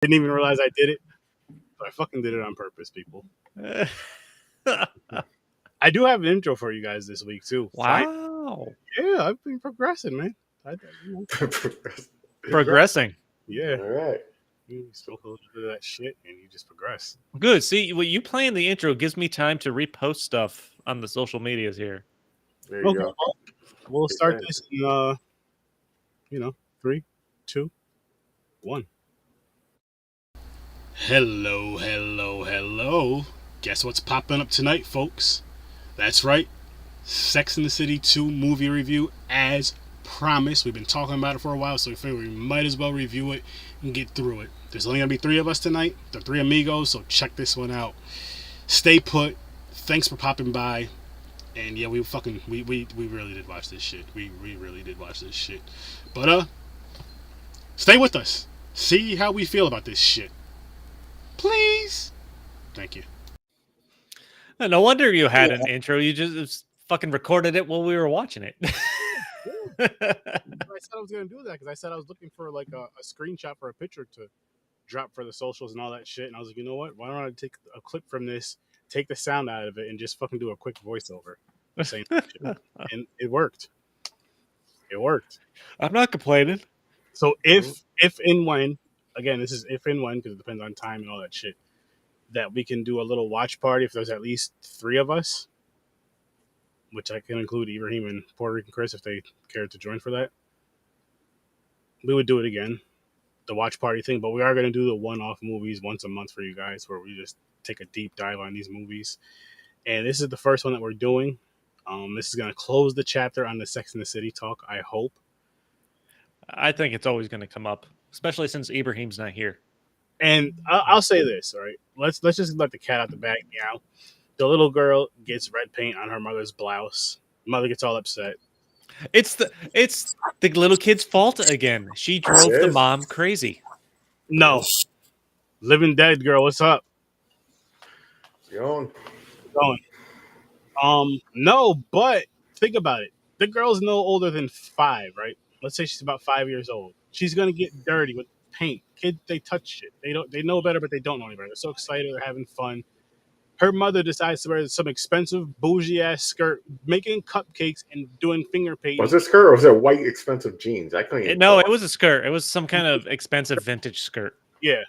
Didn't even realize I did it, but I fucking did it on purpose, people. I do have an intro for you guys this week too. Wow. Yeah, I've been progressing, man. Progressing. Yeah. All right. You spoke a little bit of that shit, and you just progress. Good. See, well, you playing the intro gives me time to repost stuff on the social medias here. There you go. Well, we'll start this in 3, 2, 1. Hello. Guess what's popping up tonight, folks? That's right. Sex and the City 2 movie review as promised. We've been talking about it for a while, so we figured we might as well review it and get through it. There's only going to be 3 of us tonight. The 3 amigos, so check this one out. Stay put. Thanks for popping by. And yeah, we really did watch this shit. We really did watch this shit. But stay with us. See how we feel about this shit. Please. Thank you. No wonder you had an intro. You just fucking recorded it while we were watching it. I said I was going to do that because I said I was looking for like a screenshot for a picture to drop for the socials and all that shit. And I was like, you know what? Why don't I take a clip from this, take the sound out of it, and just fucking do a quick voiceover. Saying shit. And it worked. I'm not complaining. So if and when, again, this is if and when because it depends on time and all that shit, that we can do a little watch party if there's at least 3 of us, which I can include Ibrahim and Puerto Rican Chris if they care to join for that. We would do it again, the watch party thing, but we are going to do the one-off movies once a month for you guys where we just take a deep dive on these movies. And this is the first one that we're doing. This is going to close the chapter on the Sex and the City talk, I hope. I think it's always going to come up, especially since Ibrahim's not here. And I'll say this, all right? Let's just let the cat out the bag now. The little girl gets red paint on her mother's blouse. Mother gets all upset. It's the little kid's fault again. She drove the mom crazy. No. Living Dead girl, what's up? Going. No, but think about it. The girl's no older than 5, right? Let's say she's about 5 years old. She's gonna get dirty with paint. Kids, they touch shit. They know better, but they don't know any better. They're so excited, they're having fun. Her mother decides to wear some expensive bougie ass skirt, making cupcakes and doing finger painting. Was it a skirt or was it white expensive jeans? I couldn't. No, it was a skirt. It was some kind of expensive vintage skirt. Yeah.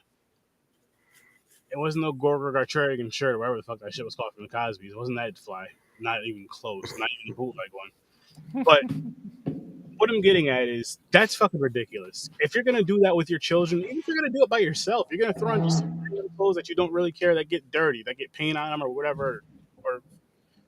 It wasn't no Gorger Garcherigan shirt, whatever the fuck that shit was called from the Cosby's. It wasn't that fly. Not even close. Not even bootleg one. But what I'm getting at is that's fucking ridiculous. If you're gonna do that with your children, even if you're gonna do it by yourself, you're gonna throw on just clothes that you don't really care that get dirty, that get paint on them or whatever, or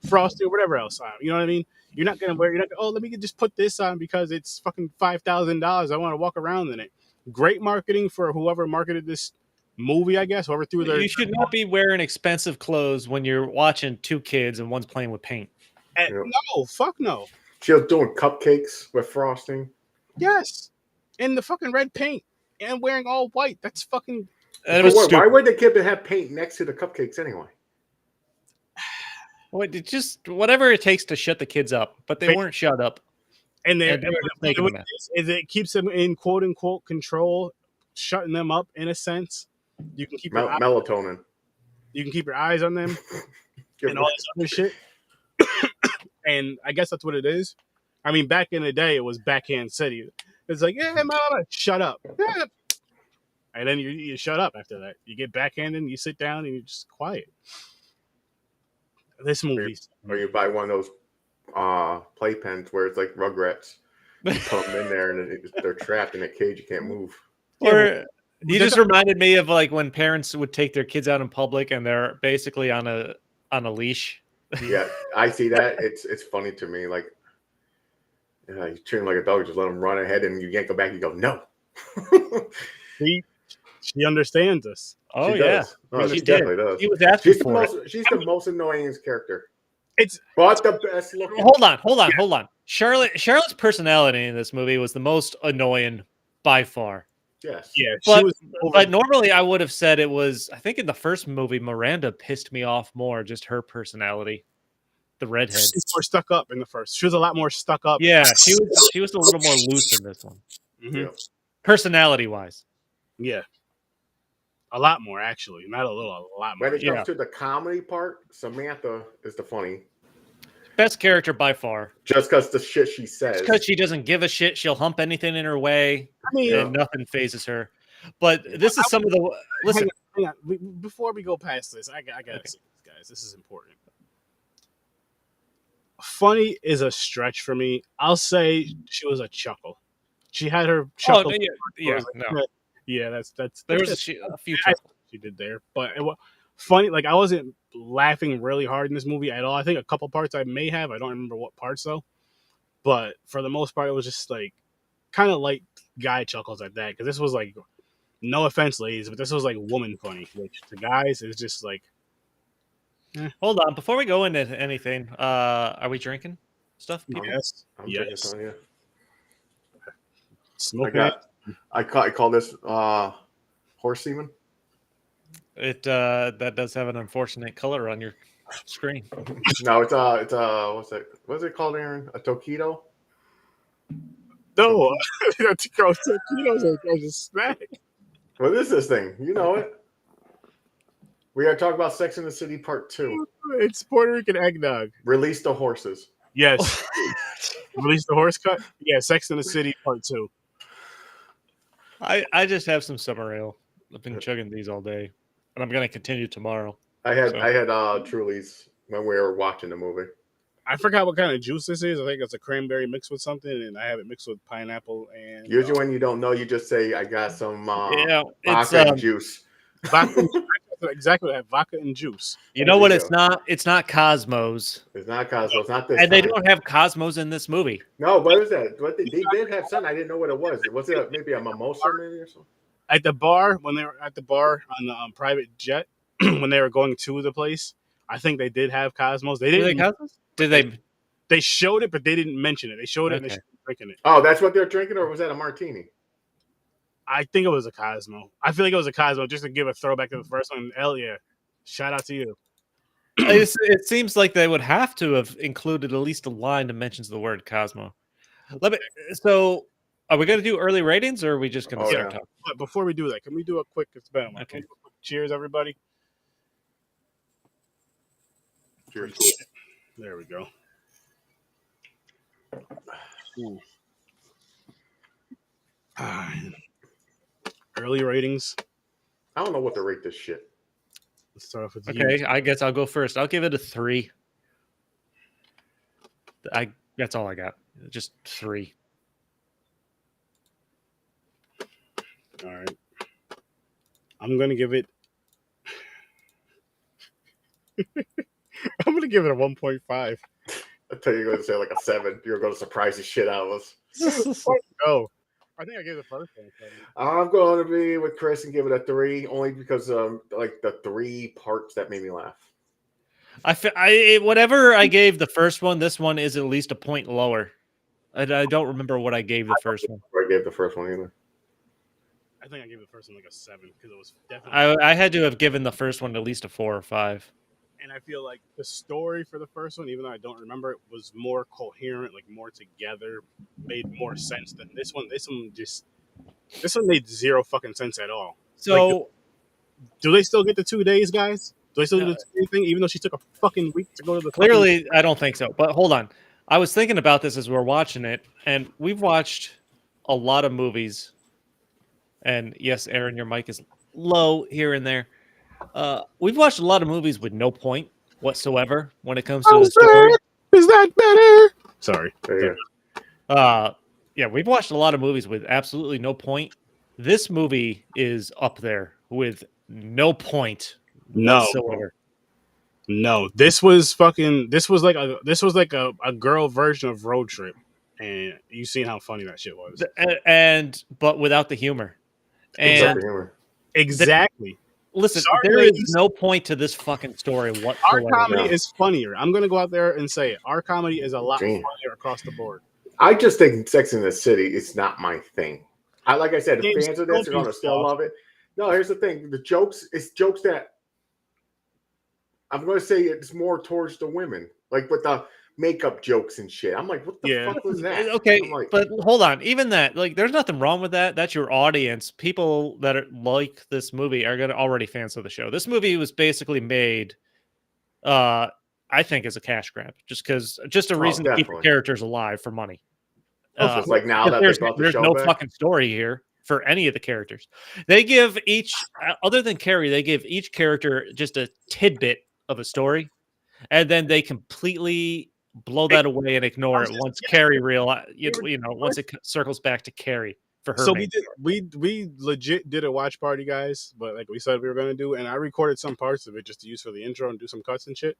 frosty or whatever else on them. You know what I mean? You're not gonna let me just put this on because it's fucking $5,000. I want to walk around in it. Great marketing for whoever marketed this movie, I guess. Whoever threw their. You should not be wearing expensive clothes when you're watching 2 kids and one's playing with paint. No, fuck no. She was doing cupcakes with frosting. Yes, and the fucking red paint and wearing all white. That's fucking. Why would the kid have paint next to the cupcakes anyway? Well, it just whatever it takes to shut the kids up, but they weren't shut up. And it keeps them in quote unquote control, shutting them up in a sense. You can keep melatonin. You can keep your eyes on them and all this other shit. And I guess that's what it is. I mean, back in the day, it was Backhand City. It's like, yeah, mama, shut up. Yeah. And then you shut up after that. You get backhanded, and you sit down, and you're just quiet. This movie. Or you buy one of those playpens where it's like Rugrats. You put them in there, and they're trapped in a cage. You can't move. Or you just reminded me of like when parents would take their kids out in public, and they're basically on a leash. Yeah, I see that. It's funny to me. Like, you treat them like a dog, just let them run ahead, and you yank them back. You go, no. She understands us. Oh, yeah. No, she definitely does. She was asking she's the most annoying character. It's but the best looking. Hold on. Charlotte's personality in this movie was the most annoying by far. Yes. Yeah. But normally I would have said it was. I think in the first movie, Miranda pissed me off more. Just her personality, the redhead. She's more stuck up in the first. She was a lot more stuck up. Yeah, she was a little more loose in this one. Mm-hmm. Personality wise. Yeah. A lot more, actually. Not a little, a lot more. When it comes Yeah. to the comedy part, Samantha is the funny. Best character by far. Just because the shit she says. Because she doesn't give a shit. She'll hump anything in her way, I mean, and nothing phases her. But this is some of the listen. hang on. Before we go past this, I gotta say this, guys. This is important. Funny is a stretch for me. I'll say she was a chuckle. She had her chuckle. Oh, yeah, no. Yeah, that's There was a few chuckles. she did there, but it was funny. Like I wasn't laughing really hard in this movie at all. I think a couple parts I may have. I don't remember what parts though. But for the most part, it was just like kind of like guy chuckles at that because this was like, no offense, ladies, but this was like woman funny. Which to guys is just like. Hold on, before we go into anything, are we drinking stuff? People? Yes, I'm drinking yes. some, yeah. Smoking. I call this horse semen. It that does have an unfortunate color on your screen. No, it's what's it called, Aaron? A toquito? No, taquitos are a snack. What is this thing? You know it. We are talking about Sex in the City Part 2. It's Puerto Rican eggnog. Release the horses. Yes. Release the horse cut? Yeah, Sex in the City Part 2. I just have some summer ale. I've been chugging these all day, and I'm gonna continue tomorrow. I had Truly's when we were watching the movie. I forgot what kind of juice this is. I think it's a cranberry mixed with something, and I have it mixed with pineapple and. Usually, when you don't know, you just say, "I got some it's juice." Vodka, exactly what I have. Vodka and juice. You know what? It's not. It's not Cosmos. It's not Cosmos. It's not this. And they time. don't have Cosmos in this movie. No, what is that? What they did have something. I didn't know what it was. Was it maybe a mimosa maybe or something? At the bar, when they were at the bar on the private jet, when they were going to the place, I think they did have Cosmos. They didn't. Cosmos? Did they? They showed it, but they didn't mention it. They showed it and they showed drinking it. Oh, that's what they're drinking, or was that a martini? I think it was a Cosmo. I feel like it was a Cosmo, just to give a throwback to the first one. Hell yeah. Shout out to you. It seems like they would have to have included at least a line that mentions the word Cosmo. So, are we going to do early ratings, or are we just going to start talking? But before we do that, can we do a quick? It's been a while. Okay. Cheers, everybody. Cheers. There we go. Ooh. Early ratings. I don't know what to rate this shit. Let's start off with Okay, you. I guess I'll go first. I'll give it a 3. That's all I got. Just 3. All right. I'm gonna give it. I'm gonna give it a 1.5. I thought you were going to say like a 7. You're going to surprise the shit out of us. Oh, I think I gave the first one. I'm going to be with Chris and give it a 3, only because like the 3 parts that made me laugh. Whatever I gave the first one, this one is at least a point lower. I don't remember what I gave the first one. I gave the first one either. I think I gave the first one like a 7 because it was definitely. I had to have given the first one at least a 4 or 5. And I feel like the story for the first one, even though I don't remember it, was more coherent, like more together, made more sense than this one. This one made zero fucking sense at all. So, like, do they still get the 2 days, guys? Do they still do the 2 day thing, even though she took a fucking week to go to the? Clearly, I don't think so. But hold on, I was thinking about this as we're watching it, and we've watched a lot of movies. And yes, Aaron, your mic is low here and there. We've watched a lot of movies with no point whatsoever when it comes to the story. Is that better? Sorry. Yeah, we've watched a lot of movies with absolutely no point. This movie is up there with no point whatsoever. No, this was like a girl version of Road Trip, and you seen how funny that shit was. But without the humor. And exactly. Listen, there is no point to this fucking story whatsoever. Our comedy is funnier. I'm going to go out there and say it. Our comedy is a lot funnier across the board. I just think Sex in the City is not my thing. Like I said, the fans of this are going to still love it. No, here's the thing. The jokes, it's jokes that I'm going to say it's more towards the women. Like with makeup jokes and shit. I'm like, what the Yeah. fuck was that? Okay, I'm like, but hold on. Even that, like, there's nothing wrong with that. That's your audience. People that are like this movie are gonna already fans of the show. This movie was basically made, I think, as a cash grab, just a reason to keep the definitely. characters alive for money. Of It's like now Because that they brought the there's show no back. fucking story here for any of the characters. They give each, other than Carrie, they give each character just a tidbit of a story, and then they completely blow that away and ignore it once Carrie once it circles back to Carrie for her. So we legit did a watch party, guys, but like we said we were gonna do, and I recorded some parts of it just to use for the intro and do some cuts and shit.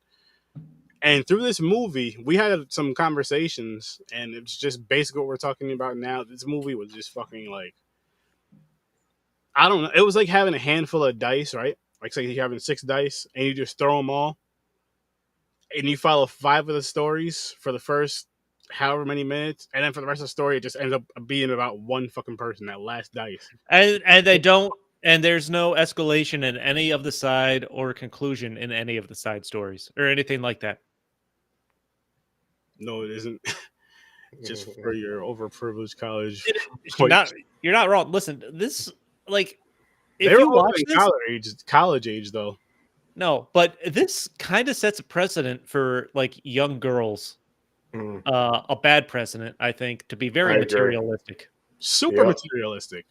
And through this movie, we had some conversations, and it's just basically what we're talking about now. This movie was just fucking like, I don't know. It was like having a handful of dice, right? Like say you're having 6 dice, and you just throw them all, and you follow 5 of the stories for the first however many minutes, and then for the rest of the story, it just ends up being about one fucking person, that last dice. And they don't, and there's no escalation in any of the side or conclusion in any of the side stories or anything like that. No, it isn't. Just for your overprivileged college. You're not wrong. Listen, this, like, if They were you all watch in this, college age though. no, but this kind of sets a precedent for like young girls. A bad precedent, I think, to be very materialistic. Super materialistic.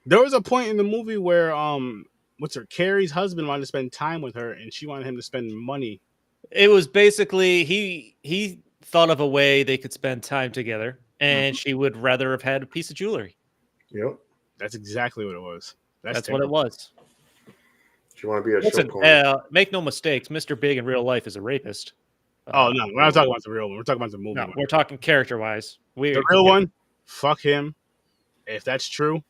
There was a point in the movie where Carrie's husband wanted to spend time with her, and she wanted him to spend money. It was basically he thought of a way they could spend time together, and she would rather have had a piece of jewelry. Yep, that's exactly what it was. That's what it was. Do you want to be a show make no mistakes, Mr. Big in real life is a rapist. Oh no, we're not talking about the real one. We're talking about the movie. No, we're talking character-wise. The real one, fuck him. If that's true,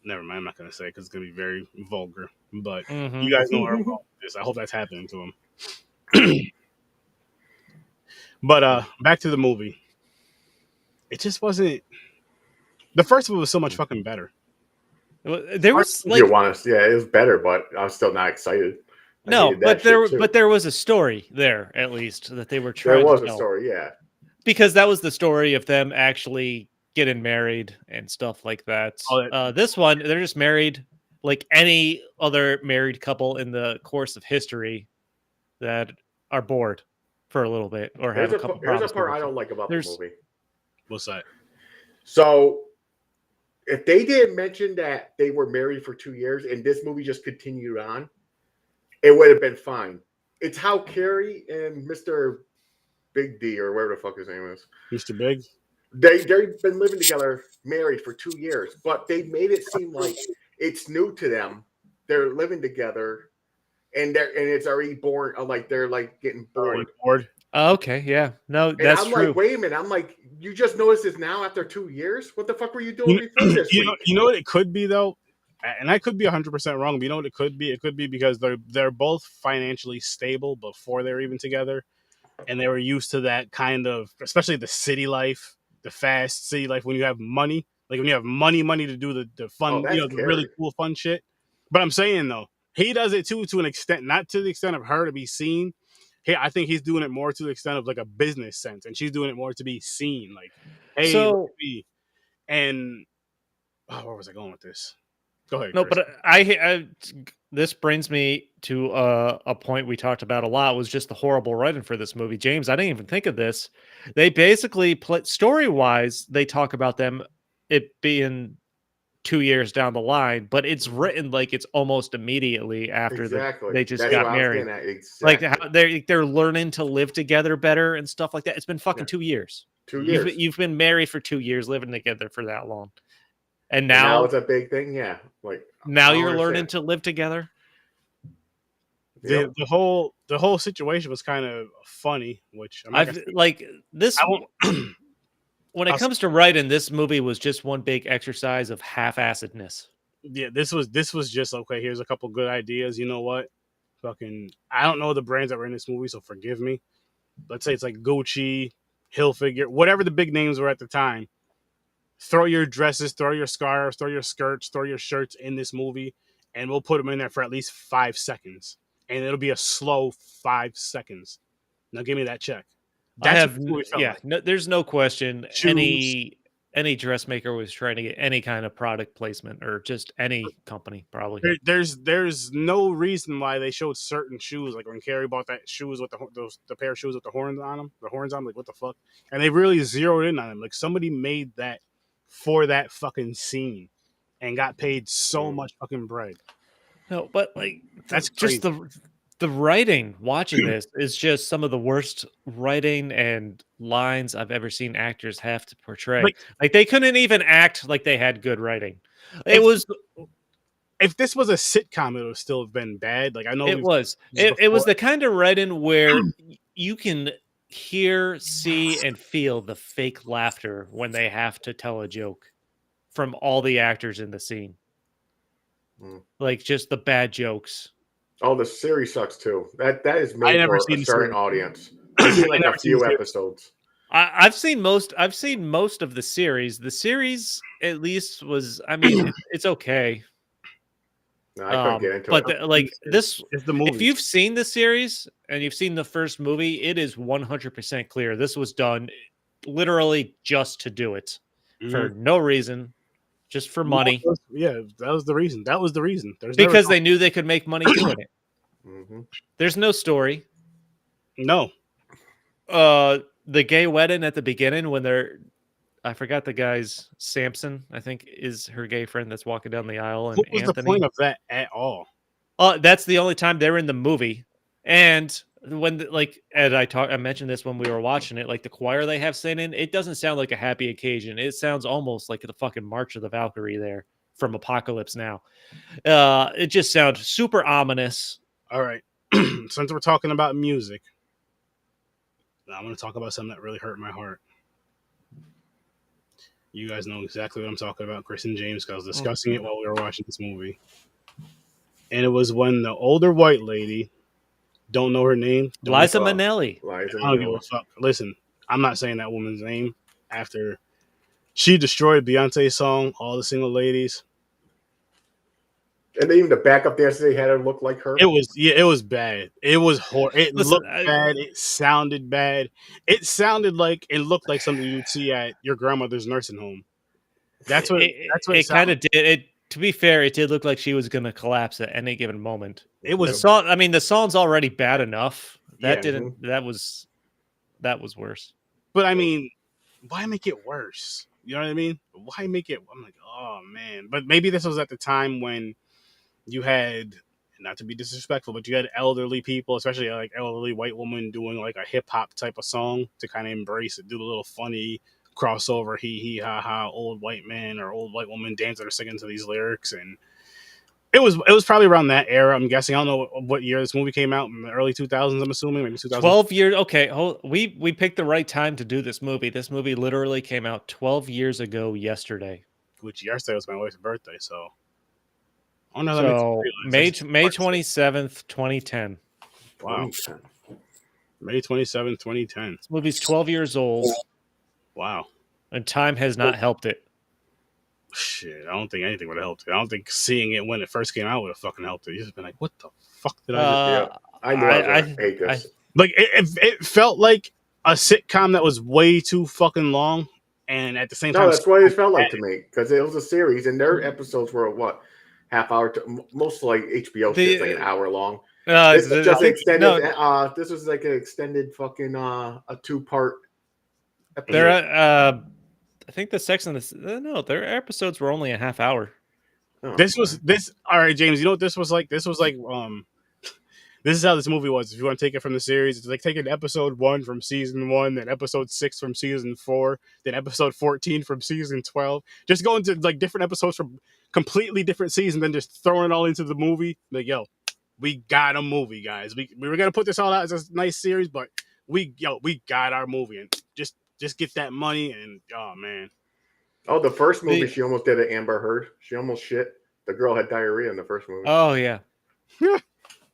never mind. I'm not gonna say because it's gonna be very vulgar. But you guys know where I'm going with this. I hope that's happening to him. But back to the movie. It just wasn't. The first one was so much fucking better. There was like, it was better, but I'm still not excited. No, but there was a story there, at least, that they were trying to tell. There was a story, yeah. Because that was the story of them actually getting married and stuff like that. This one, they're just married like any other married couple in the course of history that are bored for a little bit or have a couple problems. Here's a part I don't like about the movie. What's that? So, if they didn't mention that they were married for 2 years and this movie just continued on, it would have been fine. It's how Carrie and Mr. Big D, or whatever the fuck his name is, Mr. Big, they've been living together, married for 2 years, but they made it seem like it's new to them. They're living together, and it's already bored. Like they're like getting bored. Okay, yeah, no, that's I'm true. Like, wait a minute, I'm like, you just noticed this now after 2 years? What the fuck were you doing before this week? You know what it could be though, and I could be 100% wrong. But you know what it could be? It could be because they're both financially stable before they're even together, and they were used to that kind of, especially the city life, the fast city life. When you have money, like when you have money to do the fun, the really cool fun shit. But I'm saying though, he does it too, to an extent, not to the extent of her to be seen. I think he's doing it more to the extent of like a business sense, and she's doing it more to be seen. Like, hey, so, and where was I going with this? Go ahead. No, Chris. but I this brings me to a point we talked about a lot, was just the horrible writing for this movie. James, I didn't even think of this. They basically story-wise, they talk about it being 2 years down the line, but it's written like it's almost immediately after they just got married. Like how they're learning to live together better and stuff like that. It's been fucking 2 years. 2 years. You've been married for 2 years, living together for that long. And now it's a big thing, yeah. Like now you're learning to live together. The whole situation was kind of funny, which when it comes to writing, this movie was just one big exercise of half-assedness. Yeah, this was just okay. Here's a couple good ideas. You know what? Fucking, I don't know the brands that were in this movie, so forgive me. Let's say it's like Gucci, Hilfiger, whatever the big names were at the time. Throw your dresses, throw your scarves, throw your skirts, throw your shirts in this movie, and we'll put them in there for at least 5 seconds. And it'll be a slow 5 seconds. Now give me that check. That's have what the movie felt yeah. like. No, there's no question. Shoes. Any dressmaker was trying to get any kind of product placement, or just any company probably. There's no reason why they showed certain shoes, like when Carrie bought that shoes with the pair of shoes with the horns on them, like what the fuck, and they really zeroed in on them. Like somebody made that for that fucking scene and got paid so much fucking bread. No, but like That's just crazy. the writing watching this is just some of the worst writing and lines I've ever seen actors have to portray. Like Like they couldn't even act like they had good writing. It if was if this was a sitcom, it would still have been bad. Like I know it we've was this it was before. the kind of writing where you can hear, see, and feel the fake laughter when they have to tell a joke from all the actors in the scene. Like just the bad jokes. Oh, the series sucks too. That is I made never for a seen the certain series. audience. I've seen like I a never seen the few series. episodes. I've seen most. I've seen most of the series. The series, at least, was. I mean, it's okay. No, I couldn't get into But it. like this, It's the if movie. you've seen the series and you've seen the first movie, it is 100% clear this was done literally just to do it for no reason, just for money, Yeah, that was the reason. That was the reason. There's because they knew they could make money doing it. Mm-hmm. There's no story. no. The gay wedding at the beginning when they're, I forgot the guy's Samson, I think is her gay friend that's walking down the aisle, and What was Anthony. the point of that at all? That's the only time they're in the movie. And when like Ed, I mentioned this when we were watching it, like the choir they have singing, it doesn't sound like a happy occasion. It sounds almost like the fucking March of the Valkyrie there from Apocalypse Now. It just sounds super ominous. All right. Since we're talking about music, I'm going to talk about something that really hurt my heart. You guys know exactly what I'm talking about, Chris and James, because I was discussing it while we were watching this movie. And it was when the older white lady, don't know her name, Liza Minnelli. I don't give a fuck. Listen, I'm not saying that woman's name after she destroyed Beyonce's song, All the Single Ladies. And even the backup dancer, they had her look like her. It was bad. It was horrible. It Listen, looked bad. It sounded bad. It sounded like it looked like something you'd see at your grandmother's nursing home. That's what it kind of did. It, to be fair, it did look like she was going to collapse at any given moment. It was the song. I mean, the song's already bad enough. That Yeah. didn't. That was worse. But I mean, why make it worse? You know what I mean? Why make it? I'm like, oh man. But maybe this was at the time when you had, not to be disrespectful, but you had elderly people, especially like elderly white woman, doing like a hip hop type of song to kind of embrace it, do the little funny crossover, he ha ha, old white man or old white woman dancing or singing to these lyrics, and it was probably around that era. I'm guessing. I don't know what year this movie came out, in the early 2000s. I'm assuming maybe 2000. 12 years. Okay, we picked the right time to do this movie. This movie literally came out 12 years ago yesterday. Which yesterday was my wife's birthday, so. Oh no, so May 27th, 2010. Wow. May 27th, 2010. This movie's 12 years old. Wow. And time has not helped it. Shit, I don't think anything would have helped it. I don't think seeing it when it first came out would have fucking helped it. You've just been like, what the fuck did I do? I knew I hate this. Like, it felt like a sitcom that was way too fucking long, and at the same time... No, that's what it felt like to me, because it was a series, and their episodes were, what, half hour? Most like HBO shit's like an hour long. This was just extended. No, this was like an extended fucking a 2-part episode. They're I think the sex and the no, their episodes were only a half hour. Oh, all right, James, you know what this was like? This was like this is how this movie was. If you want to take it from the series, it's like taking episode 1 from season 1, then episode 6 from season 4, then episode 14 from season 12. Just going to like different episodes from completely different seasons, then just throwing it all into the movie. Like, yo, we got a movie, guys. We were gonna put this all out as a nice series, but we got our movie, and just get that money. And oh man, the first movie she almost did an Amber Heard. She almost shit. The girl had diarrhea in the first movie. Oh yeah.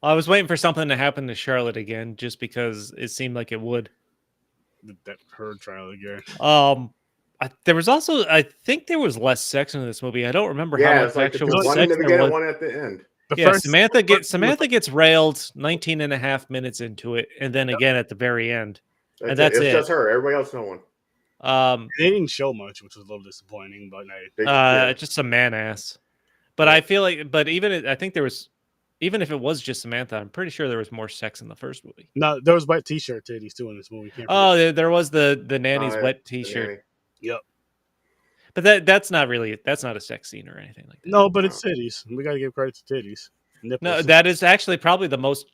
I was waiting for something to happen to Charlotte again, just because it seemed like it would. That Heard trial again. There was also, I think there was less sex in this movie. I don't remember how much like actual one sex in the beginning, there was. one at the end. Samantha gets railed 19 and a half minutes into it, and then again at the very end. And that's It's it. just her. Everybody else, no one. They didn't show much, which was a little disappointing. But hey. Just some man ass. But I feel like, I think there was, even if it was just Samantha, I'm pretty sure there was more sex in the first movie. No, there was wet t-shirt titties too in this movie. There was the nanny's wet t-shirt. Yep. But that's not a sex scene or anything like that. No, but it's titties. We gotta give credit to titties. Nipples. No, that is actually probably the most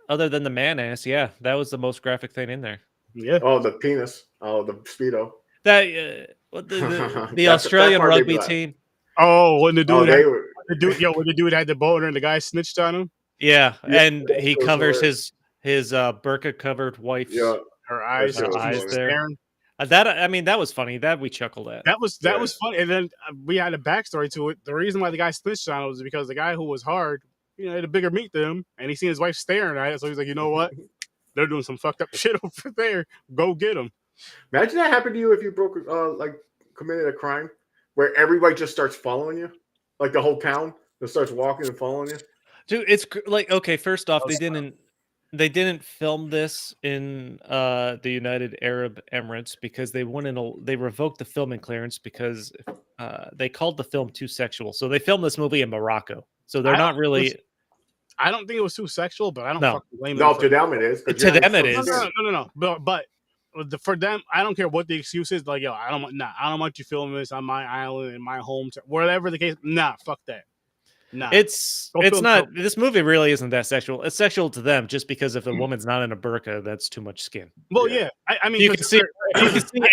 other than the man ass. Yeah, that was the most graphic thing in there. Yeah. Oh, the penis. Oh, the speedo. That the Australian rugby team. Oh, when the dude, when the dude had the boner and the guy snitched on him. Yeah, and he covers his burqa covered wife's her eyes there. That was funny. That we chuckled at. That was funny. And then we had a backstory to it. The reason why the guy snitched on him was because the guy who was hard, had a bigger meat than him, and he seen his wife staring at it. So he's like, you know what? They're doing some fucked up shit over there. Go get them. Imagine that happened to you if you committed a crime where everybody just starts following you, like the whole town just starts walking and following you. Dude, it's like, okay, first off, they didn't film this in the United Arab Emirates because they revoked the filming clearance because they called the film too sexual. So they filmed this movie in Morocco. So they're not really. I don't think it was too sexual, but I don't fucking blame them. No, to them it is. To them it is. No. But for them, I don't care what the excuse is. Like, yo, I don't want you filming this on my island in my home, whatever the case. Nah, fuck that. Nah, it's not. This movie really isn't that sexual. It's sexual to them just because if a woman's not in a burqa, that's too much skin. Well, yeah. I mean, you can see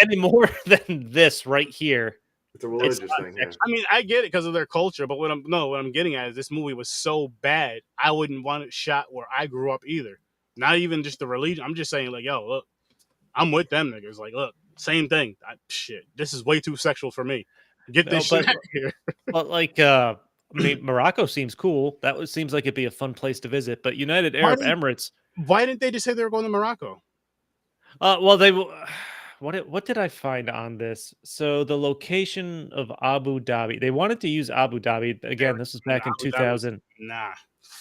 any more than this right here. It's a religious thing. Yeah. I mean, I get it because of their culture, but what I'm getting at is this movie was so bad, I wouldn't want it shot where I grew up either. Not even just the religion. I'm just saying, like, yo, look, I'm with them niggas. Like, look, same thing. Shit, this is way too sexual for me. Get this shit out of here. But like, Morocco seems cool. Seems like it'd be a fun place to visit. But United Arab Emirates. Why didn't they just say they were going to Morocco? Well, they. What did I find on this? So the location of Abu Dhabi, they wanted to use Abu Dhabi again. This was back in 2000.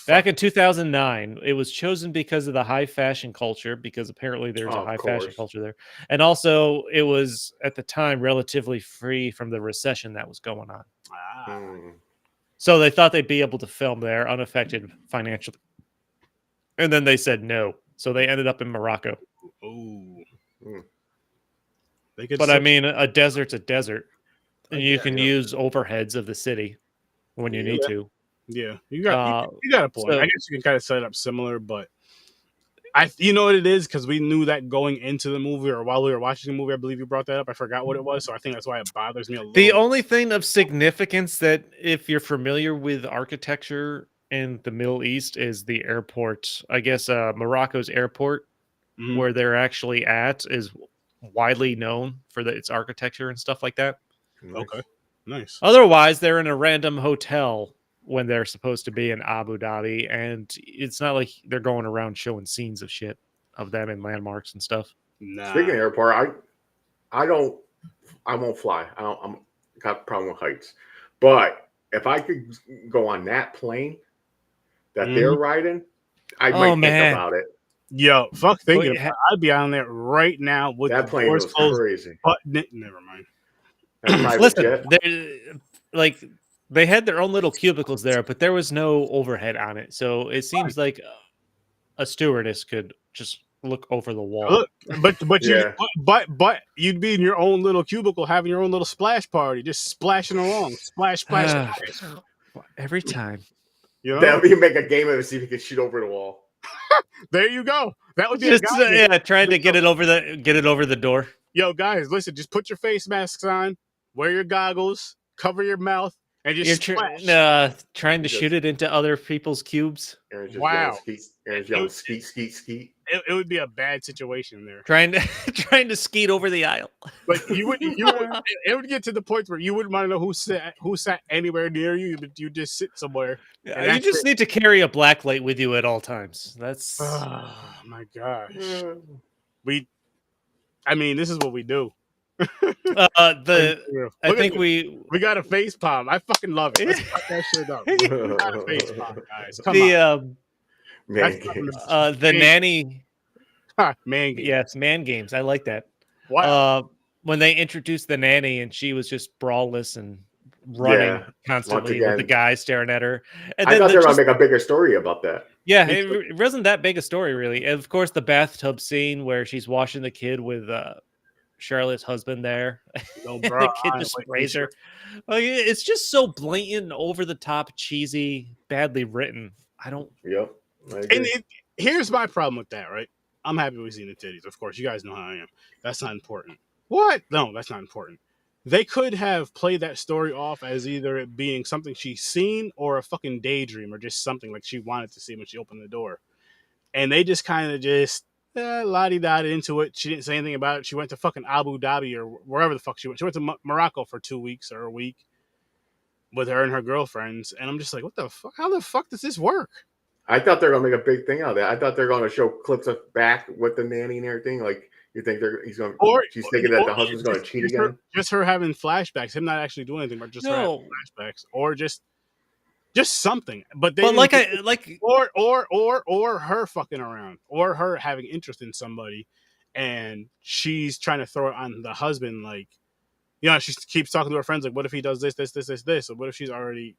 Back in 2009, it was chosen because of the high fashion culture, because apparently there's a high fashion culture there, and also it was at the time relatively free from the recession that was going on. So they thought they'd be able to film there unaffected financially, and then they said no, so they ended up in Morocco. But I mean, a desert's a desert, and you can use overheads of the city when you need to. Yeah, you got a point. So, I guess you can kind of set it up similar, but you know what it is, because we knew that going into the movie or while we were watching the movie. I believe you brought that up. I forgot what it was, so I think that's why it bothers me a little. The only thing of significance that, if you're familiar with architecture in the Middle East, is the airport. I guess Morocco's airport, where they're actually at, is widely known for its architecture and stuff like that. Okay, nice. Otherwise, they're in a random hotel when they're supposed to be in Abu Dhabi, and it's not like they're going around showing scenes of shit of them and landmarks and stuff. Nah. Speaking of airport, I won't fly. I'm got a problem with heights, but if I could go on that plane that they're riding, I might think about it. Yo, fuck thinking. I'd be on there right now with that plane was crazy. Never mind. Listen, they had their own little cubicles there, but there was no overhead on it. So it seems like a stewardess could just look over the wall. But you'd be in your own little cubicle having your own little splash party, just splashing along. Splash. Every time. You know? That we make a game of it, see if you can shoot over the wall. There you go. That would be just trying to get it over the door. Yo, guys, listen, just put your face masks on, wear your goggles, cover your mouth, and just trying to shoot it into other people's cubes. Wow. Skeet. It would be a bad situation there. Trying to skeet over the aisle. But it would get to the point where you wouldn't want to know who sat anywhere near you, but you just sit somewhere. You just need to carry a black light with you at all times. That's oh my gosh. This is what we do. I think we got a face palm. I fucking love it. Let's fuck that shit up. We got a face palm, guys. Come on. The nanny Man game. Yes, man games. I like that. Wow. When they introduced the nanny and she was just brawless and running Yeah. constantly Once with the again, guy staring at her. And I then thought they were just gonna make a bigger story about that. yeah, Me it wasn't that big a story really. And of course, the bathtub scene where she's washing the kid with Charlotte's husband there, No, and bro. the kid just sprays her. Like, it's just so blatant, over the top, cheesy, badly written. I don't. Yep. I And agree. here's my problem with that, right? I'm happy we've seen the titties. Of course, you guys know how I am. That's not important. What? No, that's not important. They could have played that story off as either it being something she's seen or a fucking daydream or just something like she wanted to see when she opened the door. And they just kind of just la-di-da into it. She didn't say anything about it. She went to fucking Abu Dhabi or wherever the fuck she went. She went to Morocco for 2 weeks or a week with her and her girlfriends. And I'm just like, what the fuck? How the fuck does this work? I thought they were gonna make a big thing out of that. I thought they were gonna show clips of back with the nanny and everything. Like you think she's thinking that the husband's gonna cheat again? Just her having flashbacks, him not actually doing anything, but just her having No, flashbacks, or just something. But they but didn't like do- I like or her fucking around, or her having interest in somebody, and she's trying to throw it on the husband. Like, she keeps talking to her friends, like, what if he does this, this, this, this, this? Or what if she's already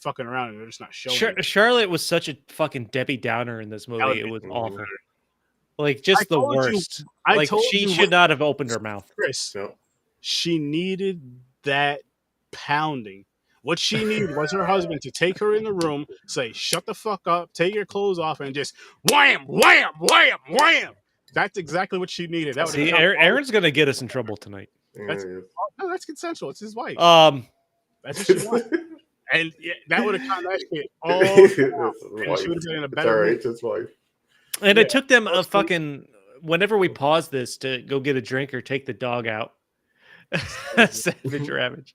fucking around and they're just not showing it? Charlotte was such a fucking Debbie Downer in this That would movie. It be was Mhm. awful. Like I just the told you- worst. I Like told she you should what- not have opened her mouth. Chris, No. she needed that pounding. What she needed was her husband to take her in the room, say, shut the fuck up, take your clothes off, and just wham, wham, wham, wham. That's exactly what she needed. That would See, Aaron's gonna get us in trouble tonight. That's- no, that's consensual. It's his wife. That's what she wants. And that would have calmed that shit all down. And she would have been in a It's better all right. mood. It's his wife. And Yeah, it took them a that's fucking whenever we pause this to go get a drink or take the dog out. Savage Ravage.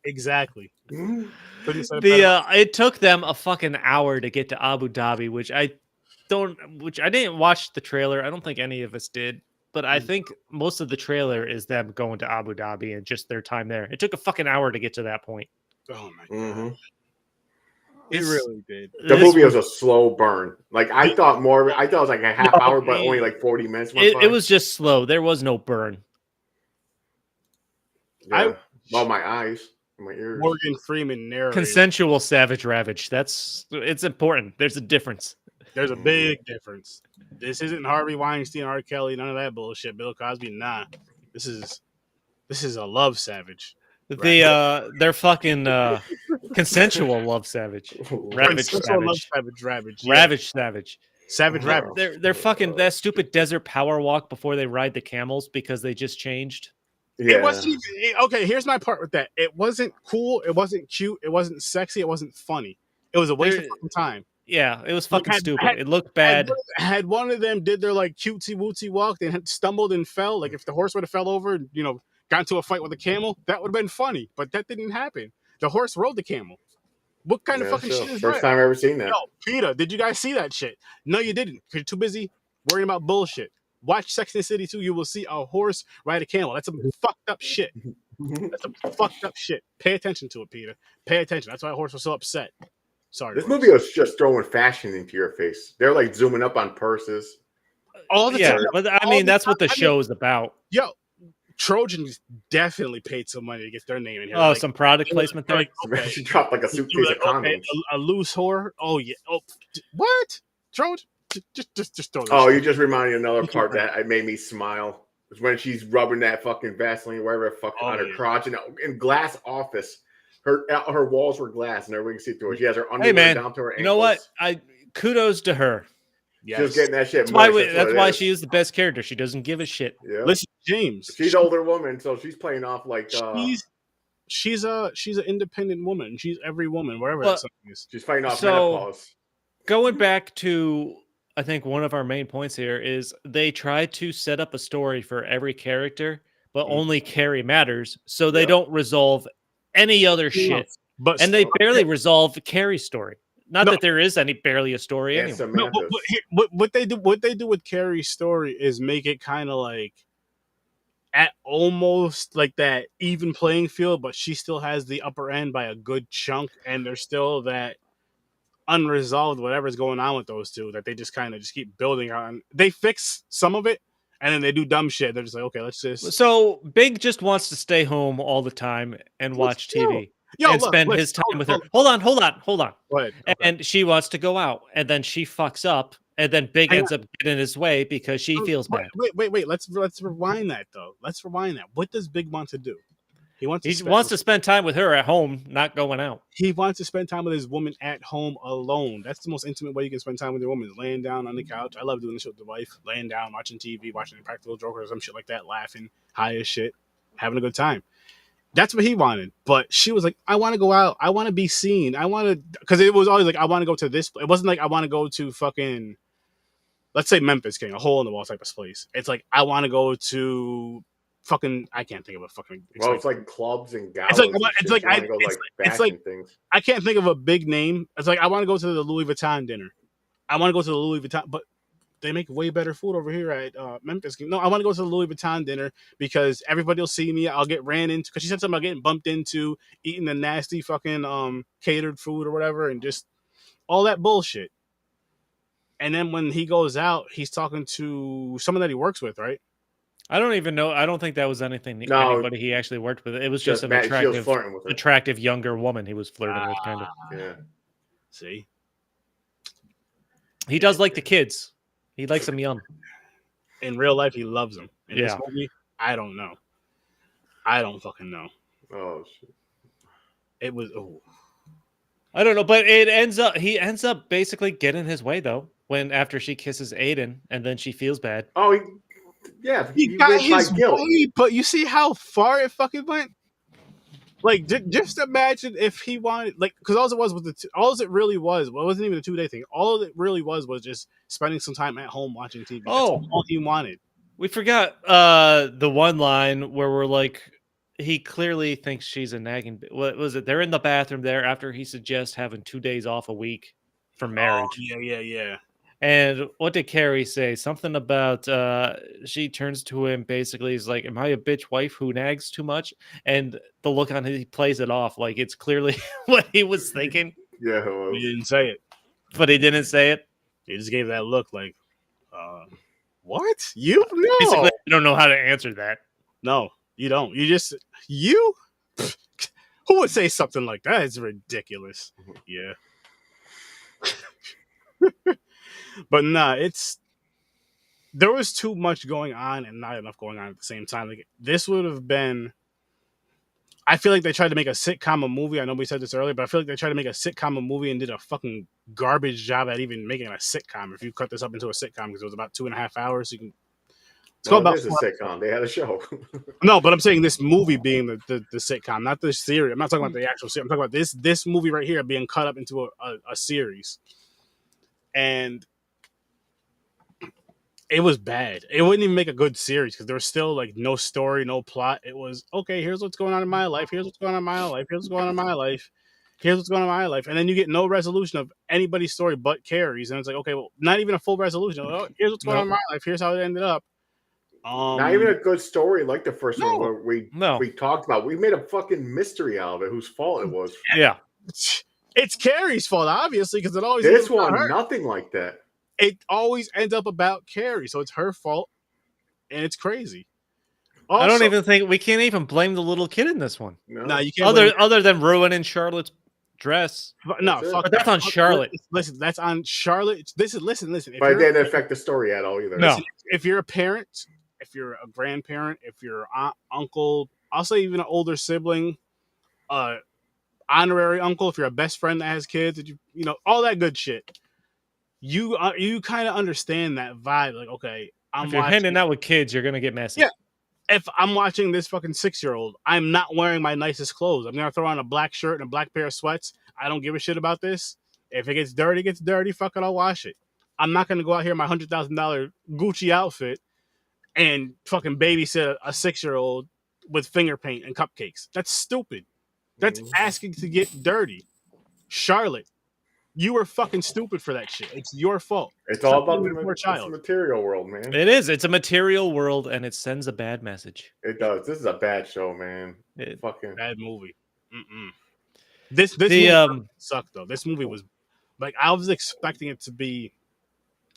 Exactly. Mhm. Couldn't say it better. It took them a fucking hour to get to Abu Dhabi, which I didn't watch the trailer. I don't think any of us did, but I think most of the trailer is them going to Abu Dhabi and just their time there. It took a fucking hour to get to that point. Oh my god. Mhm. It really did. The movie was a slow burn. Like I thought more. I thought it was like a half No, hour, but only like 40 minutes. Went by. It was just slow. There was no burn. Yeah. Well, my eyes, my ears. Morgan Freeman narrated. Consensual Savage Ravage. It's important. There's a difference. There's a big difference. This isn't Harvey Weinstein, R. Kelly, none of that bullshit. Bill Cosby, nah. This is a love savage. They're fucking consensual love savage. Ravage Consensual love savage. savage. Yeah. Ravage savage. Savage rabbit. They're fucking that stupid desert power walk before they ride the camels because they just changed. Yeah. It wasn't okay. Here's my part with that. It wasn't cool. It wasn't cute. It wasn't sexy. It wasn't funny. It was a waste of fucking time. Yeah, it was fucking stupid. had- It looked bad. Had one of them did their like cutesy wootsy walk, they had stumbled and fell. Like if the horse would have fell over and got into a fight with a camel, that would have been funny. But that didn't happen. The horse rode the camel. What kind of fucking shit is First that? time I ever seen that. Yo, Peter, did you guys see that shit? No, you didn't. Because you're too busy worrying about bullshit. Watch Sex and the City 2. You will see a horse ride a camel. That's some fucked up shit. That's some fucked up shit. Pay attention to it, Peter. Pay attention. That's why the horse was so upset. Sorry. This horse. movie was just throwing fashion into your face. They're like zooming up on purses. All the Yeah, time. but I All mean the that's what the time. show is about. Yo, Trojans definitely paid some money to get their name in here. Oh, Like, some product placement there. like, okay. She dropped like a You suitcase like, of condoms. okay, a loose whore. Oh yeah. Oh, what? Trojan? Just throw that. Oh, shit. you just reminded me of another part that it made me smile. It's when she's rubbing that fucking Vaseline, wherever the fuck, on her crotch, and in glass office. Her walls were glass, and everyone can see through it. She has her underwear man, down to her ankles. You know what? Kudos to her. She was getting that shit. That's why moist. that's what it why is. she is the best character. She doesn't give a shit. Yeah. Listen, James. She's an older woman, so she's playing off like she's an independent woman. She's every woman, wherever Well, that something is. she's fighting off So- menopause. Going back to I think one of our main points here is they try to set up a story for every character, but only Carrie matters, so they Yeah. don't resolve any other shit. But And they barely resolve Carrie's story. Not No. that there is barely a story And anyway. Samantha's. what they do with Carrie's story is make it kind of like at almost like that even playing field, but she still has the upper end by a good chunk, and there's still that unresolved whatever's going on with those two that they just kind of just keep building on. They fix some of it, and then they do dumb shit. They're just like, okay, let's just So Big just wants to stay home all the time and watch TV and look, spend listen, his time with her. Hold on. Go ahead. Okay. And she wants to go out, and then she fucks up, and then Big Hang ends up getting in his way because she feels bad. Wait. Let's rewind that though. Let's rewind that. What does Big want to do? He wants to spend time with her at home, not going out. He wants to spend time with his woman at home alone. That's the most intimate way you can spend time with your woman, is laying down on the couch. I love doing this with the wife, laying down, watching TV, watching Practical Joker or some shit like that, laughing, high as shit, having a good time. That's what he wanted. But she was like, I want to go out. I want to be seen. I want to, because it was always like, I want to go to this. It wasn't like, I want to go to fucking, let's say Memphis King, a hole in the wall type of place. It's like, I want to go to fucking, I can't think of a fucking. It's like clubs and galas. It's like things. I can't think of a big name. It's like, I want to go to the Louis Vuitton dinner. I want to go to the Louis Vuitton, but they make way better food over here at Memphis. No, I want to go to the Louis Vuitton dinner because everybody will see me. I'll get ran into, because she said something about getting bumped into, eating the nasty fucking catered food or whatever, and just all that bullshit. And then when he goes out, he's talking to someone that he works with, right? I don't even know. I don't think that was anybody he actually worked with. It was just an attractive younger woman he was flirting with, kind of. Yeah. See? He does like the kids. He likes them young. In real life, he loves them. In this movie, I don't know. I don't fucking know. Oh, shit. It was... I don't know, but he ends up basically getting his way, though, after she kisses Aiden, and then she feels bad. Oh, he got his way, but you see how far it fucking went? Like, just imagine if he wanted, like, because all it really was, well, it wasn't even a 2-day thing. All it really was just spending some time at home watching TV. That's all he wanted. We forgot the one line where we're like, he clearly thinks she's a nagging. What was it? They're in the bathroom there after he suggests having 2 days off a week for marriage. Oh, yeah. And what did Carrie say? Something about she turns to him, basically is like, am I a bitch wife who nags too much? And the look on him, he plays it off like it's clearly what he was thinking. Yeah, he didn't say it. But he didn't say it. He just gave that look like, what? You? No. Basically, you don't know how to answer that. No, you don't. You? Who would say something like that? It's ridiculous. Yeah. But nah, there was too much going on and not enough going on at the same time. Like, this would have been, I feel like they tried to make a sitcom a movie. I know we said this earlier, but I feel like they tried to make a sitcom a movie and did a fucking garbage job at even making a sitcom. If you cut this up into a sitcom, because it was about 2.5 hours, you can. It's called about a sitcom. They had a show. No, but I'm saying this movie being the sitcom, not the series. I'm not talking about the actual series. I'm talking about this movie right here being cut up into a series. And it was bad. It wouldn't even make a good series because there was still like no story, no plot. It was, okay, here's what's going on in my life. Here's what's going on in my life. Here's what's going on in my life. Here's what's going on in my life. And then you get no resolution of anybody's story but Carrie's. And it's like, okay, well, not even a full resolution. Oh, here's what's going on in my life. Here's how it ended up. Not even a good story like the first one where we talked about. We made a fucking mystery out of it, whose fault it was. Yeah. It's Carrie's fault, obviously, because it always this one, nothing like that. It always ends up about Carrie, so it's her fault, and it's crazy. Also, I don't even think we can't even blame the little kid in this one. No, you can't. Other than ruining Charlotte's dress. No, fuck but that's on Charlotte. Listen, that's on Charlotte. Listen. But it didn't affect the story at all either. No. Listen, if you're a parent, if you're a grandparent, if you're aunt, uncle, I'll say even an older sibling, honorary uncle, if you're a best friend that has kids, you know all that good shit. You kind of understand that vibe, like, okay, if you're hanging out with kids, you're gonna get messy. Yeah, if I'm watching this fucking 6-year-old, I'm not wearing my nicest clothes. I'm gonna throw on a black shirt and a black pair of sweats. I don't give a shit about this. If it gets dirty, it gets dirty. Fuck it, I'll wash it. I'm not gonna go out here in my $100,000 Gucci outfit and fucking babysit a 6-year-old with finger paint and cupcakes. That's stupid. That's asking to get dirty. Charlotte, you were fucking stupid for that shit. It's your fault. It's all about the material world, man. It is. It's a material world, and it sends a bad message. It does. This is a bad show, man. Fucking bad movie. This movie sucked though. This movie was Like I was expecting it to be.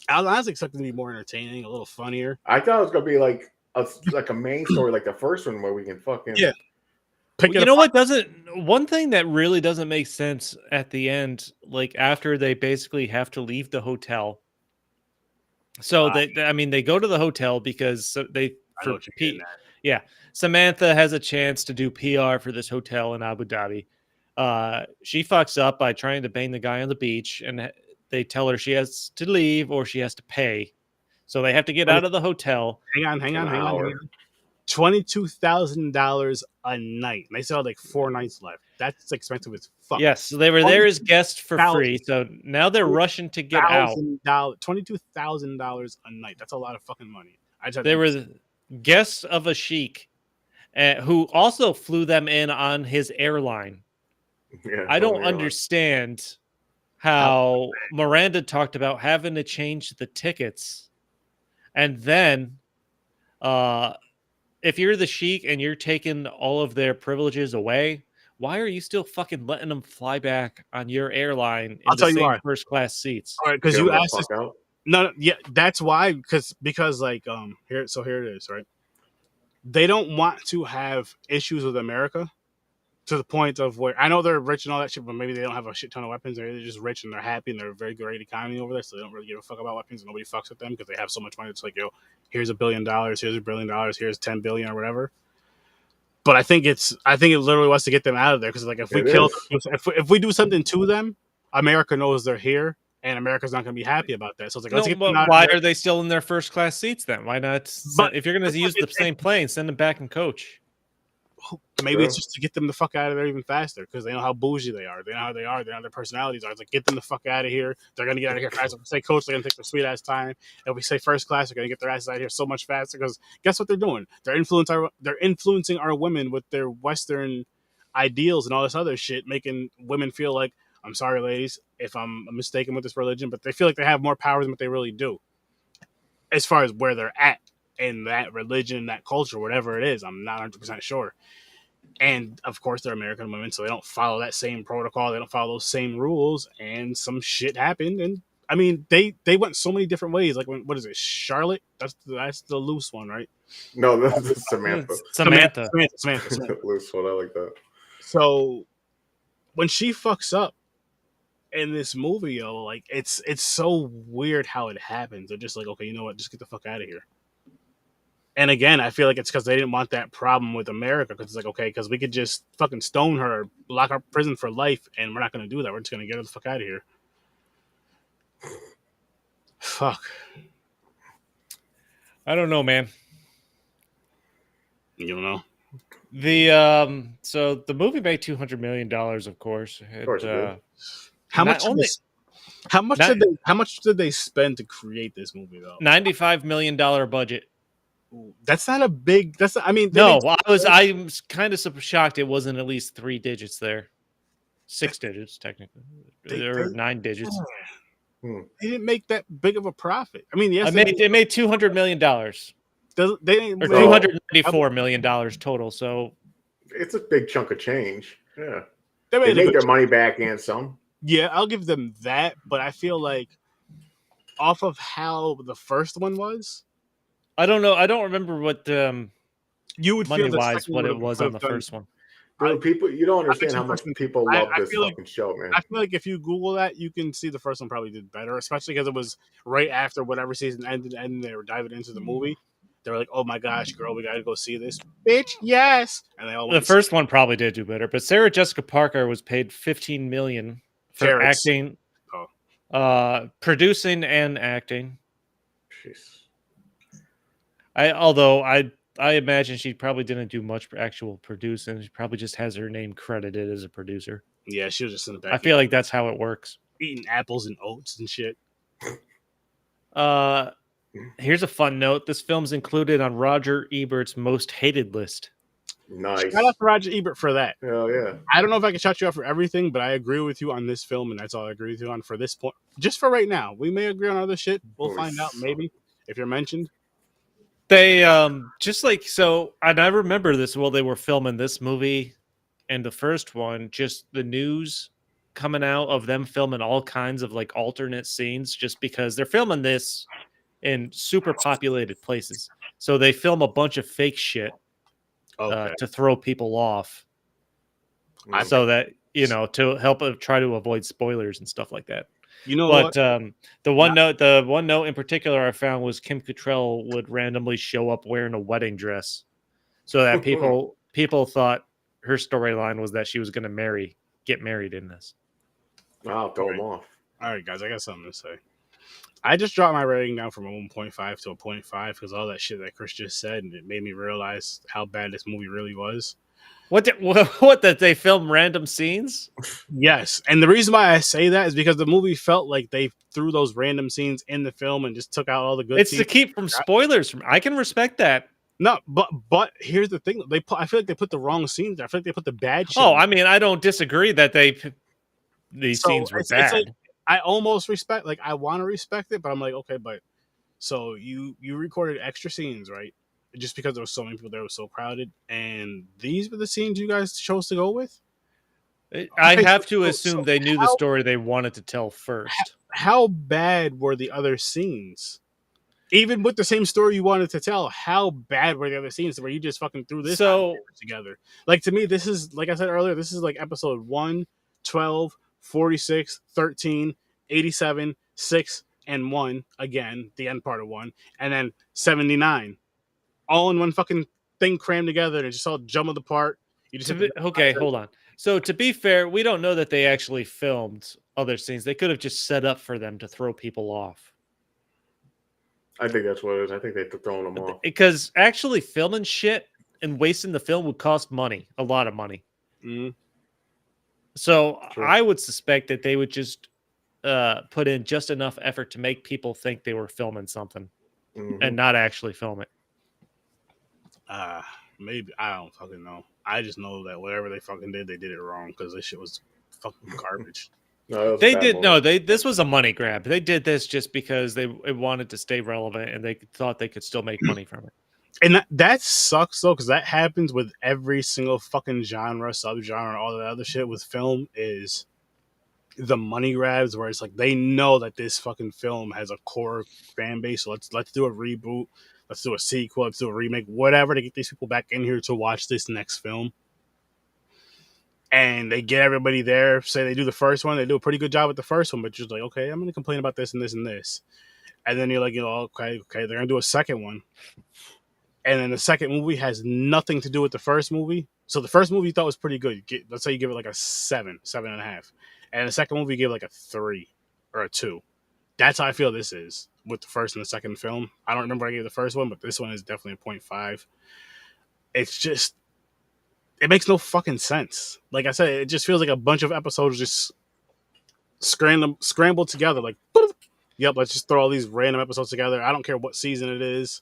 I was expecting it to be more entertaining, a little funnier. I thought it was gonna be like a main story, like the first one, where we can fucking Yeah. Pick Well, it you know apart. what doesn't one thing that really doesn't make sense at the end, like after they basically have to leave the hotel. So I mean, they go to the hotel because they I know for what you're getting P, at. yeah, Samantha has a chance to do PR for this hotel in Abu Dhabi. She fucks up by trying to bang the guy on the beach, and they tell her she has to leave or she has to pay. So they have to get out of the hotel. Hang an on. hour. $22,000 a night. And they still had like 4 nights left. That's expensive as fuck. Yes, so they were there as guests for free. So now they're rushing to get out. $22,000 a night. That's a lot of fucking money. They were the guests of a sheik who also flew them in on his airline. Yeah, I don't understand how Miranda talked about having to change the tickets. And then if you're the sheik and you're taking all of their privileges away, why are you still fucking letting them fly back on your airline in I'll the tell you same why. first class seats? All right, because you asked this. out. No, yeah, that's why. Because like here it is, right? They don't want to have issues with America to the point of where I know they're rich and all that shit, but maybe they don't have a shit ton of weapons. They're just rich and they're happy and they're a very great economy over there, so they don't really give a fuck about weapons and nobody fucks with them because they have so much money. It's like, yo, here's $1 billion, here's $1 billion, here's 10 billion or whatever. But I think it literally wants to get them out of there because like if we kill them, if we do something to them, America knows they're here. And America's not going to be happy about that. So it's like, let's get them out why of there. are they still in their first class seats then? Why not? But if you're going to use the same plane, send them back and coach. Maybe it's just to get them the fuck out of there even faster because they know how bougie they are. They know how they are. They know how their personalities are. It's like, get them the fuck out of here. They're going to get out of here faster. If we say coach, they're going to take their sweet ass time. If we say first class, they're going to get their asses out of here so much faster because guess what they're doing? They're influencing our women with their Western ideals and all this other shit, making women feel like, I'm sorry, ladies, if I'm mistaken with this religion, but they feel like they have more power than what they really do as far as where they're at in that religion, that culture, whatever it is. I'm not 100% sure. And of course, they're American women, so they don't follow that same protocol. They don't follow those same rules, and some shit happened. And I mean, they went so many different ways. Like, what is it, Charlotte? That's the loose one, right? No, that's Samantha. Samantha. Loose one. I like that. So when she fucks up in this movie, yo, like it's so weird how it happens. They're just like, okay, you know what? Just get the fuck out of here. And again, I feel like it's because they didn't want that problem with America. Because it's like, okay, because we could just fucking stone her, lock her in prison for life, and we're not going to do that. We're just going to get her the fuck out of here. Fuck. I don't know, man. You don't know? So the movie made $200 million, of course. Of course it did. How much did they spend to create this movie though? $95 million budget. That's not a big. That's not, I mean, no. I'm kind of shocked it wasn't at least 3 digits there, 6 digits technically, or 9 digits. They didn't make that big of a profit. I mean, yes, it made $200 million. They didn't. Or $294 million total. So it's a big chunk of change. Yeah, they made their money back and some. Yeah, I'll give them that, but I feel like off of how the first one was, I don't know. I don't remember what you would money feel wise what it was on the first one. Dude, people, you don't understand how much people love this fucking show, man. I feel like if you Google that, you can see the first one probably did better, especially because it was right after whatever season ended, and they were diving into the movie. They were like, "Oh my gosh, girl, we got to go see this, bitch!" Yes, and they all. The first one probably did do better, but Sarah Jessica Parker was paid $15 million for acting, producing, and acting. Jeez. Although I imagine she probably didn't do much actual producing. She probably just has her name credited as a producer. Yeah, she was just in the back. I feel like that's how it works. Eating apples and oats and shit. Here's a fun note. This film's included on Roger Ebert's most hated list. Nice. Shout out to Roger Ebert for that. Hell yeah. I don't know if I can shout you out for everything, but I agree with you on this film, and that's all I agree with you on for this point. Just for right now. We may agree on other shit. We'll find out, maybe, if you're mentioned. They just like so, and I remember this while they were filming this movie and the first one, just the news coming out of them filming all kinds of like alternate scenes, just because they're filming this in super populated places. So they film a bunch of fake shit Okay. to throw people off, Mm. so that to help try to avoid spoilers and stuff like that. You know But what? the one note in particular I found was Kim Cattrall would randomly show up wearing a wedding dress, so that people thought her storyline was that she was going to get married in this. I'll throw them off. All right, guys, I got something to say. I just dropped my rating down from a 1.5 to a 0.5 because all that shit that Chris just said, and it made me realize how bad this movie really was. What that they film random scenes? Yes, and the reason why I say that is because the movie felt like they threw those random scenes in the film and just took out all the good It's scenes. to keep from spoilers. I can respect that. No, but here's the thing: I feel like they put the wrong scenes there. I feel like they put the bad shit. Oh, I mean, I don't disagree that these scenes were bad. It's like, I almost respect, like I want to respect it, but I'm like, okay, but so you recorded extra scenes, right? Just because there was so many people there, it was so crowded, and these were the scenes you guys chose to go with. I have to assume they knew the story they wanted to tell first. How bad were the other scenes? Even with the same story you wanted to tell, how bad were the other scenes where you just fucking threw this together? Like, to me, this is, like I said earlier, this is like episode 1, 12, 46, 13, 87, 6, and 1. Again, the end part of 1. And then 79. All in one fucking thing crammed together and just all jumbled apart. You just okay, hold on. So to be fair, we don't know that they actually filmed other scenes. They could have just set up for them to throw people off. I think that's what it is. I think they're throwing them off. Because actually filming shit and wasting the film would cost money, a lot of money. Mm-hmm. So Sure. I would suspect that they would just put in just enough effort to make people think they were filming something and not actually film it. Maybe. I don't fucking know. I just know that whatever they fucking did, they did it wrong because this shit was fucking garbage. No, they did no. This was a money grab. They did this just because they wanted to stay relevant and they thought they could still make money from it. And that sucks though, because that happens with every single fucking genre, subgenre, all that other shit with film is the money grabs, where it's like they know that this fucking film has a core fan base. So let's do a reboot, let's do a sequel, let's do a remake, whatever to get these people back in here to watch this next film. And they get everybody there. Say they do the first one, they do a pretty good job with the first one, but just like, okay, I'm going to complain about this and this and this. And then you're like, okay, they're going to do a second one. And then the second movie has nothing to do with the first movie. So the first movie you thought was pretty good. Let's say you give it like a 7.5. And the second movie you give it like a 3 or a 2. That's how I feel this is with the first and the second film. I don't remember what I gave the first one, but this one is definitely a 0.5. It's just, it makes no fucking sense. Like I said, it just feels like a bunch of episodes just scrambled together. Like, yep, let's just throw all these random episodes together. I don't care what season it is.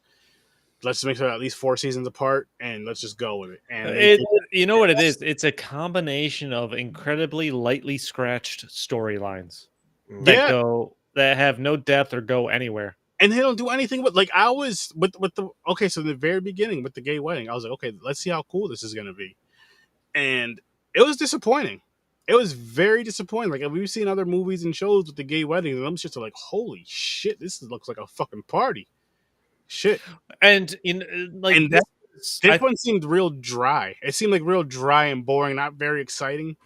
Let's just make sure at least 4 seasons apart, and let's just go with it. And you know what it is? It's a combination of incredibly lightly scratched storylines that have no depth or go anywhere. And they don't do anything with, like, I was with the, okay, so in the very beginning with the gay wedding, I was like, okay, let's see how cool this is going to be. And it was disappointing. It was very disappointing. Like, we've seen other movies and shows with the gay weddings, and I'm just like, holy shit, this looks like a fucking party. Shit. And this one seemed real dry. It seemed like real dry and boring, not very exciting.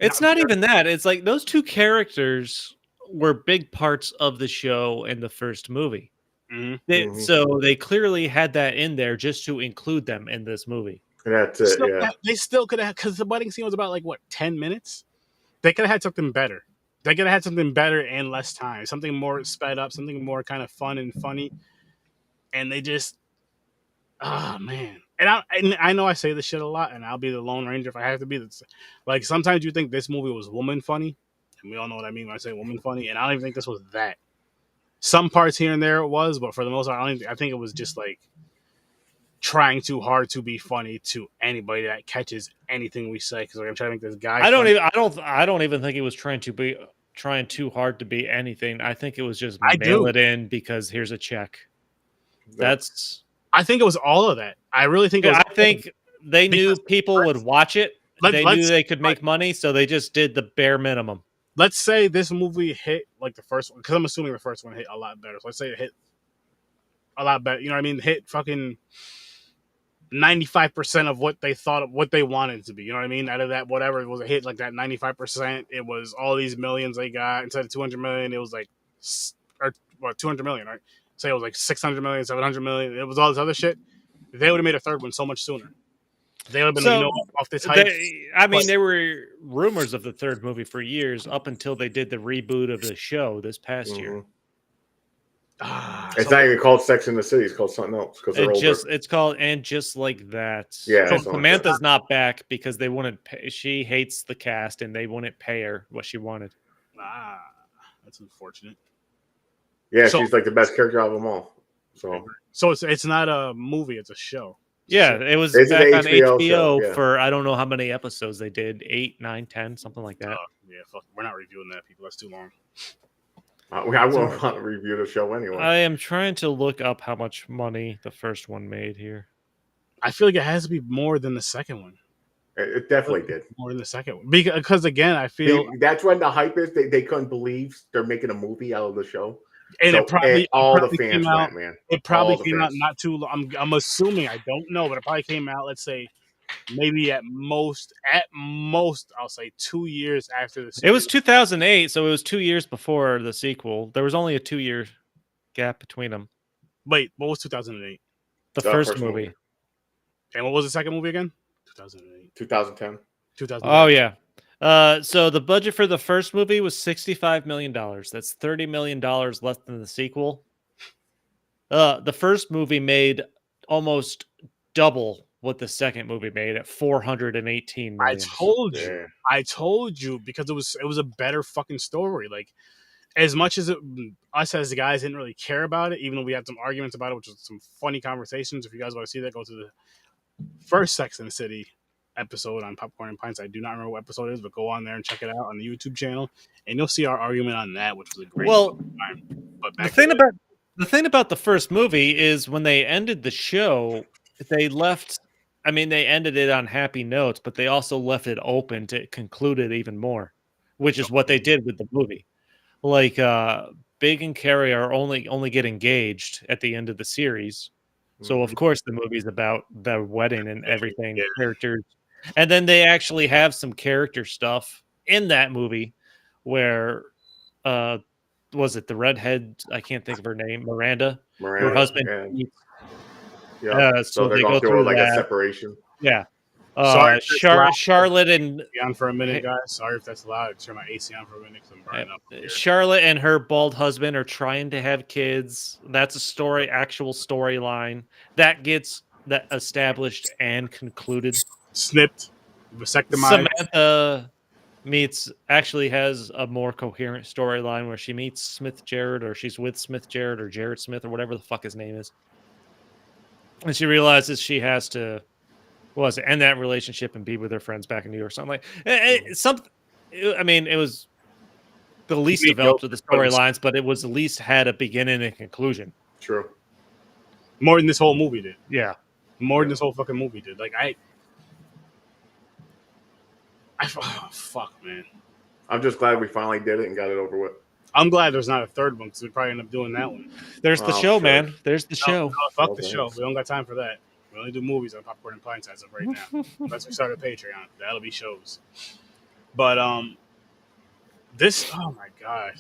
It's not even that. It's like those two characters were big parts of the show in the first movie. Mm-hmm. So they clearly had that in there just to include them in this movie. That's it, They still could have, because the wedding scene was about, like, what, 10 minutes? They could have had something better. They could have had something better and less time. Something more sped up, something more kind of fun and funny. And they just, oh, man. And I know I say this shit a lot, and I'll be the Lone Ranger if I have to be. Like, sometimes you think this movie was woman funny, and we all know what I mean when I say woman funny, and I don't even think this was that. Some parts here and there it was, but for the most part, I think it was just, like, trying too hard to be funny to anybody that catches anything we say, because, like, I'm trying to make this guy I don't even think he was trying too hard to be anything. I think it was just mail it in because here's a check. I think it was all of that. I really think it was. I think they knew people would watch it, they knew they could make money, so they just did the bare minimum. Let's say this movie hit like the first one, because I'm assuming the first one hit a lot better. So let's say it hit a lot better. You know what I mean? Hit fucking 95% of what they thought of what they wanted it to be. You know what I mean? Out of that, whatever it was a hit, like that 95%, it was all these millions they got. Instead of 200 million, it was like, or what, 200 million, right? Say it was like 600 million, 700 million. It was all this other shit. They would have made a third one so much sooner. They would have been, So, off this hype. There were rumors of the third movie for years up until they did the reboot of the show this past year. It's not even called Sex in the City. It's called something else because they're older. It's called And Just Like That. Yeah. So Samantha's not back because they wouldn't pay. She hates the cast and they wouldn't pay her what she wanted. That's unfortunate. Yeah, she's like the best character out of them all. So it's not a movie; it's a show. Yeah, it was It's back on HBO HBO for I don't know how many episodes they did, 8, 9, 10, something like that. Yeah, fuck, we're not reviewing that, people. That's too long. I won't want to review the show anyway. I am trying to look up how much money the first one made here. I feel like it has to be more than the second one. It definitely did. More than the second one. Because again, I feel... That's when the hype is. They couldn't believe they're making a movie out of the show. And so, it probably... all the fans went, man. It probably came out not too long. I'm assuming, I don't know, but it probably came out, let's say, maybe at most, I'll say 2 years after the sequel. It was 2008, so it was 2 years before the sequel. There was only a 2-year gap between them. Wait, what was 2008? The first movie. And what was the second movie again? 2008. 2010. 2010. Oh, yeah. So the budget for the first movie was $65 million. That's $30 million less than the sequel. The first movie made almost double what the second movie made at $418 million. I told you because it was a better fucking story. Like, as much as us as the guys didn't really care about it, even though we had some arguments about it, which was some funny conversations. If you guys want to see that, go to the first Sex and the City episode on Popcorn and Pints. I do not remember what episode it is, but go on there and check it out on the YouTube channel, and you'll see our argument on that, which was a great time. But the thing about the first movie is when they ended the show, they left. I mean, they ended it on happy notes, but they also left it open to conclude it even more, which is what they did with the movie. Like, Big and Carrie are only get engaged at the end of the series. So, of course, the movie's about the wedding and everything, characters. And then they actually have some character stuff in that movie where, was it the redhead? I can't think of her name. Miranda. Her husband. Yeah. So they go through like a separation. Yeah. Charlotte and on for a minute, guys. Sorry if that's loud. Turn my AC on for a minute because I'm burning up. Here. Charlotte and her bald husband are trying to have kids. That's a actual storyline that gets established and concluded. Snipped, vasectomized. Samantha actually has a more coherent storyline where she meets Smith Jarrett, or she's with Smith Jarrett or Jarrett Smith or whatever the fuck his name is, and she realizes she has to. End that relationship and be with her friends back in New York. Something like I mean, it was the least developed of the storylines, but it was at least had a beginning and conclusion. True. More than this whole movie did. Yeah. More than this whole fucking movie did. Like oh, fuck, man. I'm just glad we finally did it and got it over with. I'm glad there's not a third one because we'd probably end up doing that one. There's the show, man. There's the show. No, fuck the show. We don't got time for that. We only do movies on Popcorn and Pints as of right now. Unless we start a Patreon. That'll be shows. But this, oh my god.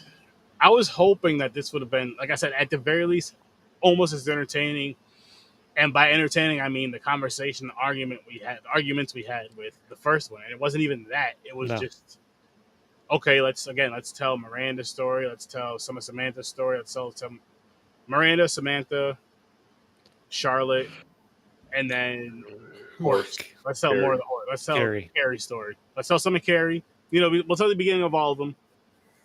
I was hoping that this would have been, like I said, at the very least, almost as entertaining. And by entertaining, I mean the conversation, the arguments we had with the first one. And it wasn't even that. It was just, okay, let's tell Miranda's story. Let's tell some of Samantha's story. Let's tell some Miranda, Samantha, Charlotte, and then let's tell more of the horse. Let's tell Carrie's story. Let's tell some of Carrie. You know, we'll tell the beginning of all of them.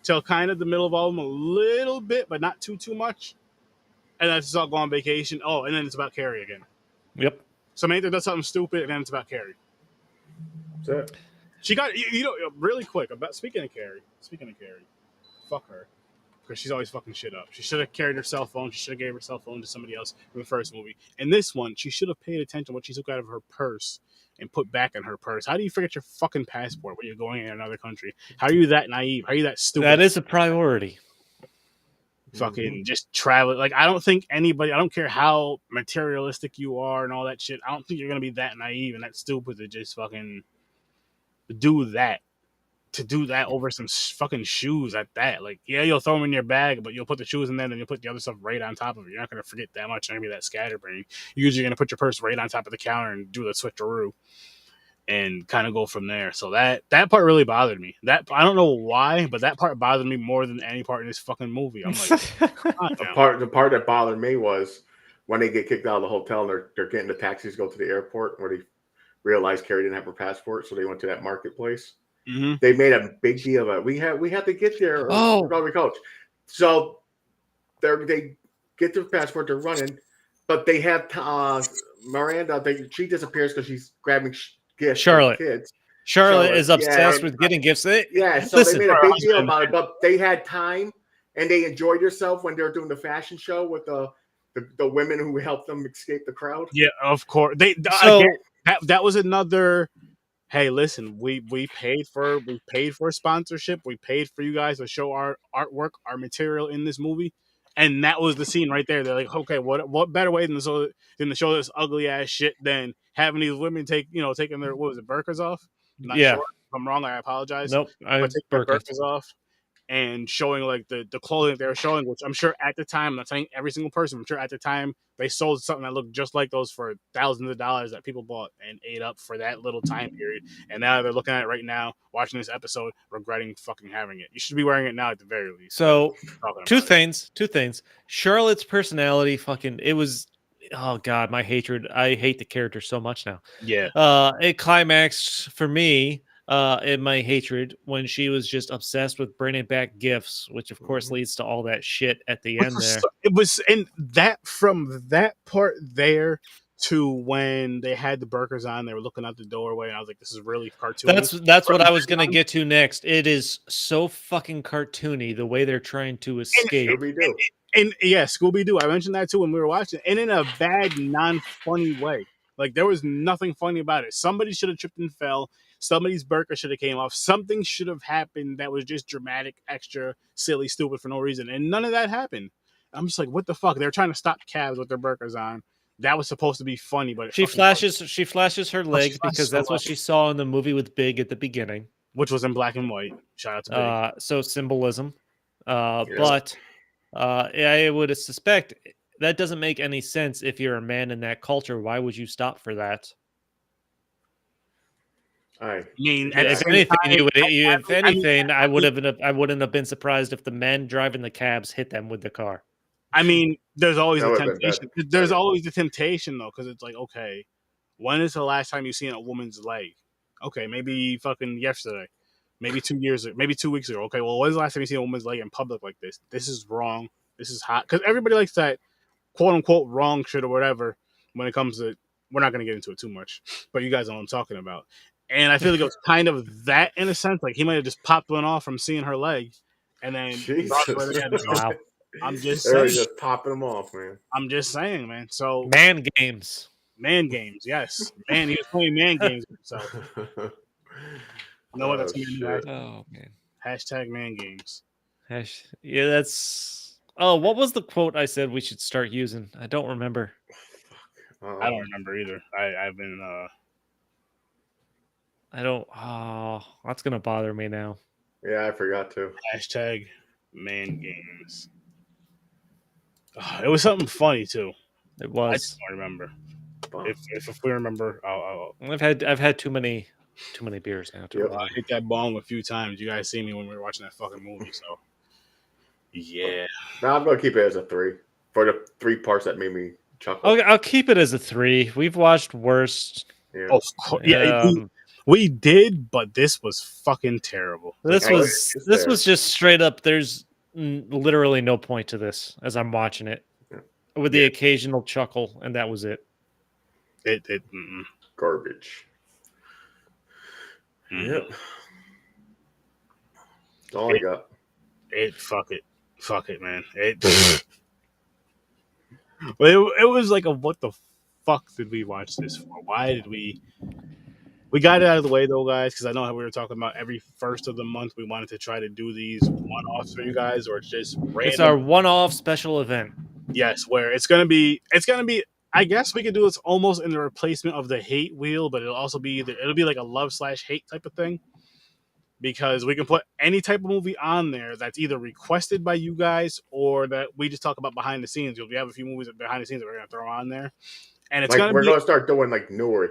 Tell kind of the middle of all of them a little bit, but not too much. And then it's all go on vacation. Oh, and then it's about Carrie again. Yep. Samantha does something stupid, and then it's about Carrie. That's it. She got really quick. Speaking of Carrie, fuck her. because she's always fucking shit up. She should have carried her cell phone. She should have gave her cell phone to somebody else in the first movie. In this one, she should have paid attention to what she took out of her purse and put back in her purse. How do you forget your fucking passport when you're going in another country? How are you that naive? How are you that stupid? That is a priority. Fucking just travel. Like, I don't think anybody, I don't care how materialistic you are and all that shit, I don't think you're gonna be that naive and that stupid to just fucking do that. To do that over some fucking shoes at that. Like, yeah, you'll throw them in your bag, but you'll put the shoes in there and then you'll put the other stuff right on top of it. You're not gonna forget that much. You're gonna be that scatterbrain. You're usually gonna put your purse right on top of the counter and do the switcheroo and kind of go from there. So that part really bothered me. That, I don't know why, but that part bothered me more than any part in this fucking movie. I'm like, the part that bothered me was when they get kicked out of the hotel and they're getting the taxis to go to the airport where they realized Carrie didn't have her passport, so they went to that marketplace. mm-hmm. They made a big deal of it. We have to get there. Oh, Coach. So they get their passport. They're running, but they have Miranda. She disappears because she's grabbing gifts. Charlotte. Kids. Charlotte is obsessed with getting gifts. Yeah, so Listen, they made a big deal about it. But they had time and they enjoyed themselves when they were doing the fashion show with the women who helped them escape the crowd. Yeah, of course. That was another. Hey, listen, we paid for sponsorship. We paid for you guys to show our artwork, our material in this movie, and that was the scene right there. They're like, okay, what better way than to show this ugly ass shit than having these women taking their burqas off? I'm not sure. If I'm wrong, I apologize. Nope, but take their burqas off and showing like the clothing that they were showing, which I'm sure at the time, I'm not saying every single person, I'm sure at the time they sold something that looked just like those for thousands of dollars that people bought and ate up for that little time period. And now they're looking at it right now, watching this episode, regretting fucking having it. You should be wearing it now at the very least. So two things. Charlotte's personality, it was, oh God, my hatred. I hate the character so much now. Yeah. It climaxed for me in my hatred when she was just obsessed with bringing back gifts, which of course leads to all that shit at the end there. It was, and that from that part there to when they had the burqas on, they were looking out the doorway, and I was like, this is really cartoony. That's what I was gonna get to next. It is so fucking cartoony the way they're trying to escape. And yeah, Scooby-Doo. I mentioned that too when we were watching, and in a bad, non-funny way. Like, there was nothing funny about it. Somebody should have tripped and fell. Somebody's burqa should have came off. Something should have happened that was just dramatic, extra, silly, stupid for no reason. And none of that happened. I'm just like, what the fuck? They're trying to stop cabs with their burqas on. That was supposed to be funny, but she flashes her leg because that's what she saw in the movie with Big at the beginning, which was in black and white. Shout out to Big. So symbolism. But I would suspect that doesn't make any sense if you're a man in that culture. Why would you stop for that? I mean, if anything, I wouldn't have been surprised if the men driving the cabs hit them with the car. I mean, there's always a temptation. There's always the temptation though, because it's like, okay, when is the last time you've seen a woman's leg? Okay, maybe fucking yesterday, maybe 2 years, maybe 2 weeks ago. Okay, well, when's the last time you seen a woman's leg in public like this? This is wrong. This is hot because everybody likes that quote unquote wrong shit or whatever when it comes to. We're not going to get into it too much, but you guys know what I'm talking about. And I feel like it was kind of that in a sense. Like he might have just popped one off from seeing her leg, and then wow. I'm just saying, just popping them off, man. I'm just saying, man. So man games, yes, man. He was playing man games with himself. That's oh man. Hashtag man games. Yeah, that's. Oh, what was the quote I said we should start using? I don't remember. I don't remember either. I've been. I don't. Oh, that's gonna bother me now. Yeah, I forgot to. Hashtag man games. It was something funny too. It was. I just don't remember. If we remember, I've had too many beers now. I hit that bong a few times. You guys see me when we were watching that fucking movie, so yeah. No, I'm gonna keep it as a 3 for the 3 parts that made me chuckle. Okay, I'll keep it as a 3. We've watched worse. Yeah. Of course, yeah. We did, but this was fucking terrible. This was just straight up. There's literally no point to this as I'm watching it, with the occasional chuckle, and that was it. It garbage. Mm-hmm. Yep. That's all I got. Fuck it. Fuck it, man. It was like a what the fuck did we watch this for? Why did we? We got it out of the way though, guys, because I know how we were talking about every first of the month we wanted to try to do these one-offs for you guys, or it's just It's random. our one-off special event. Yes, where it's gonna be. I guess we could do this almost in the replacement of the hate wheel, but it'll be like a love/hate type of thing because we can put any type of movie on there that's either requested by you guys or that we just talk about behind the scenes. We have a few movies behind the scenes that we're gonna throw on there, and it's Like gonna we're be gonna start doing like newer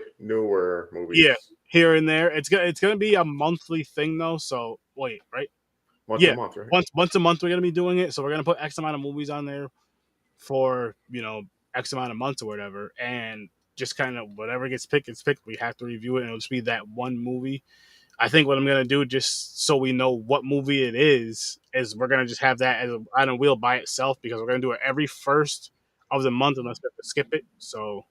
movies. yeah here and there. It's gonna be a monthly thing though. So wait, right? Once a Yeah, month, right? once a month we're gonna be doing it. So we're gonna put X amount of movies on there for X amount of months or whatever, and just kind of whatever gets picked, it's picked. We have to review it, and it'll just be that one movie. I think what I'm gonna do, just so we know what movie it is we're gonna just have that as on a wheel by itself because we're gonna do it every first of the month unless we have to skip it. So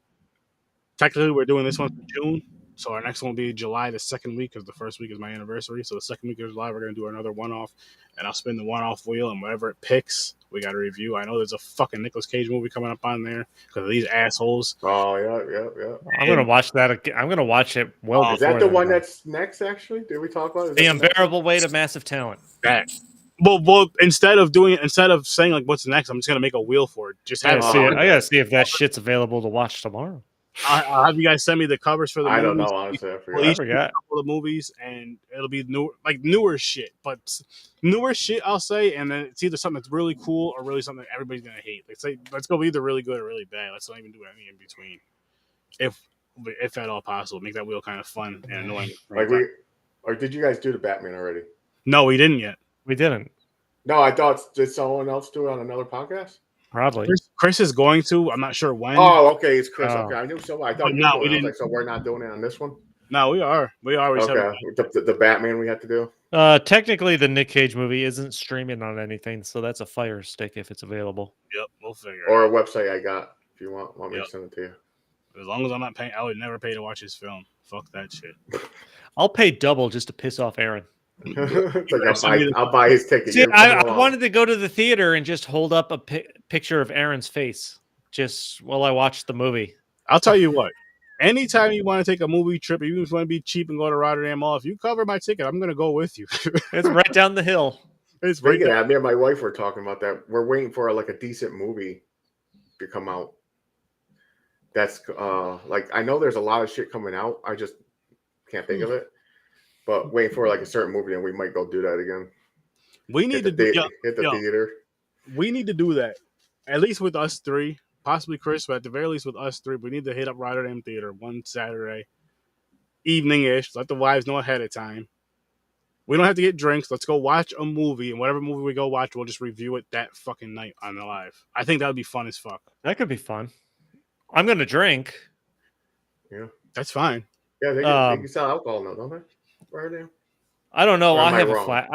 technically, we're doing this one for June. So our next one will be July, the second week, because the first week is my anniversary. So the second week of July, we're gonna do another one-off, and I'll spin the one-off wheel, and whatever it picks, we got to review. I know there's a fucking Nicolas Cage movie coming up on there because of these assholes. Oh yeah. I'm gonna watch that again. I'm gonna watch it well Is before that the then, one though. that's next? Actually, did we talk about it? Is The that the next one? Unbearable Weight of Massive Talent. That. Well, instead of saying like what's next, I'm just gonna make a wheel for it. Just I have gotta see it. okay. I gotta see if that shit's available to watch tomorrow. I'll have you guys send me the covers for the I movies. don't know, honestly. I We'll forgot. each do a couple of movies, and it'll be newer shit. But newer shit, I'll say, and then it's either something that's really cool or really something that everybody's gonna hate. Let's go either really good or really bad. Let's not even do any in between, if at all possible. Make that wheel kind of fun and annoying. Or did you guys do the Batman already? No, we didn't yet. We didn't. No, I thought did someone else do it on another podcast? Probably. Chris is going to. I'm not sure when. Oh, okay, it's Chris. Oh. Okay, I knew so. I thought But you no, were we doing it. I was didn't. like, so we're not doing it on this one? No, we are. We always have. Okay, the Batman we have to do. Technically, the Nick Cage movie isn't streaming on anything, so that's a fire stick if it's available. Yep, we'll figure it Or out. a website I got. If you want me Yep. to send it to you. As long as I'm not paying, I would never pay to watch his film. Fuck that shit. I'll pay double just to piss off Aaron. It's like I'll buy his ticket. See, I wanted to go to the theater and just hold up a picture of Aaron's face just while I watched the movie. I'll tell you what. Anytime you want to take a movie trip, even if you want to be cheap and go to Rotterdam Mall, if you cover my ticket, I'm going to go with you. It's right down the hill. It's right Speaking there. of that, me and my wife were talking about that. We're waiting for like a decent movie to come out. That's like I know there's a lot of shit coming out. I just can't think of it. But waiting for like a certain movie, and we might go do that again. We need to do hit the theater. We need to do that. At least with us three, possibly Chris, but at the very least with us three, we need to hit up Rotterdam Theater one Saturday evening-ish. Let the wives know ahead of time. We don't have to get drinks. Let's go watch a movie, and whatever movie we go watch, we'll just review it that fucking night on the live. I think that would be fun as fuck. That could be fun. I'm gonna drink. Yeah, that's fine. Yeah, they can sell alcohol now, don't they? Rotterdam. I don't know. I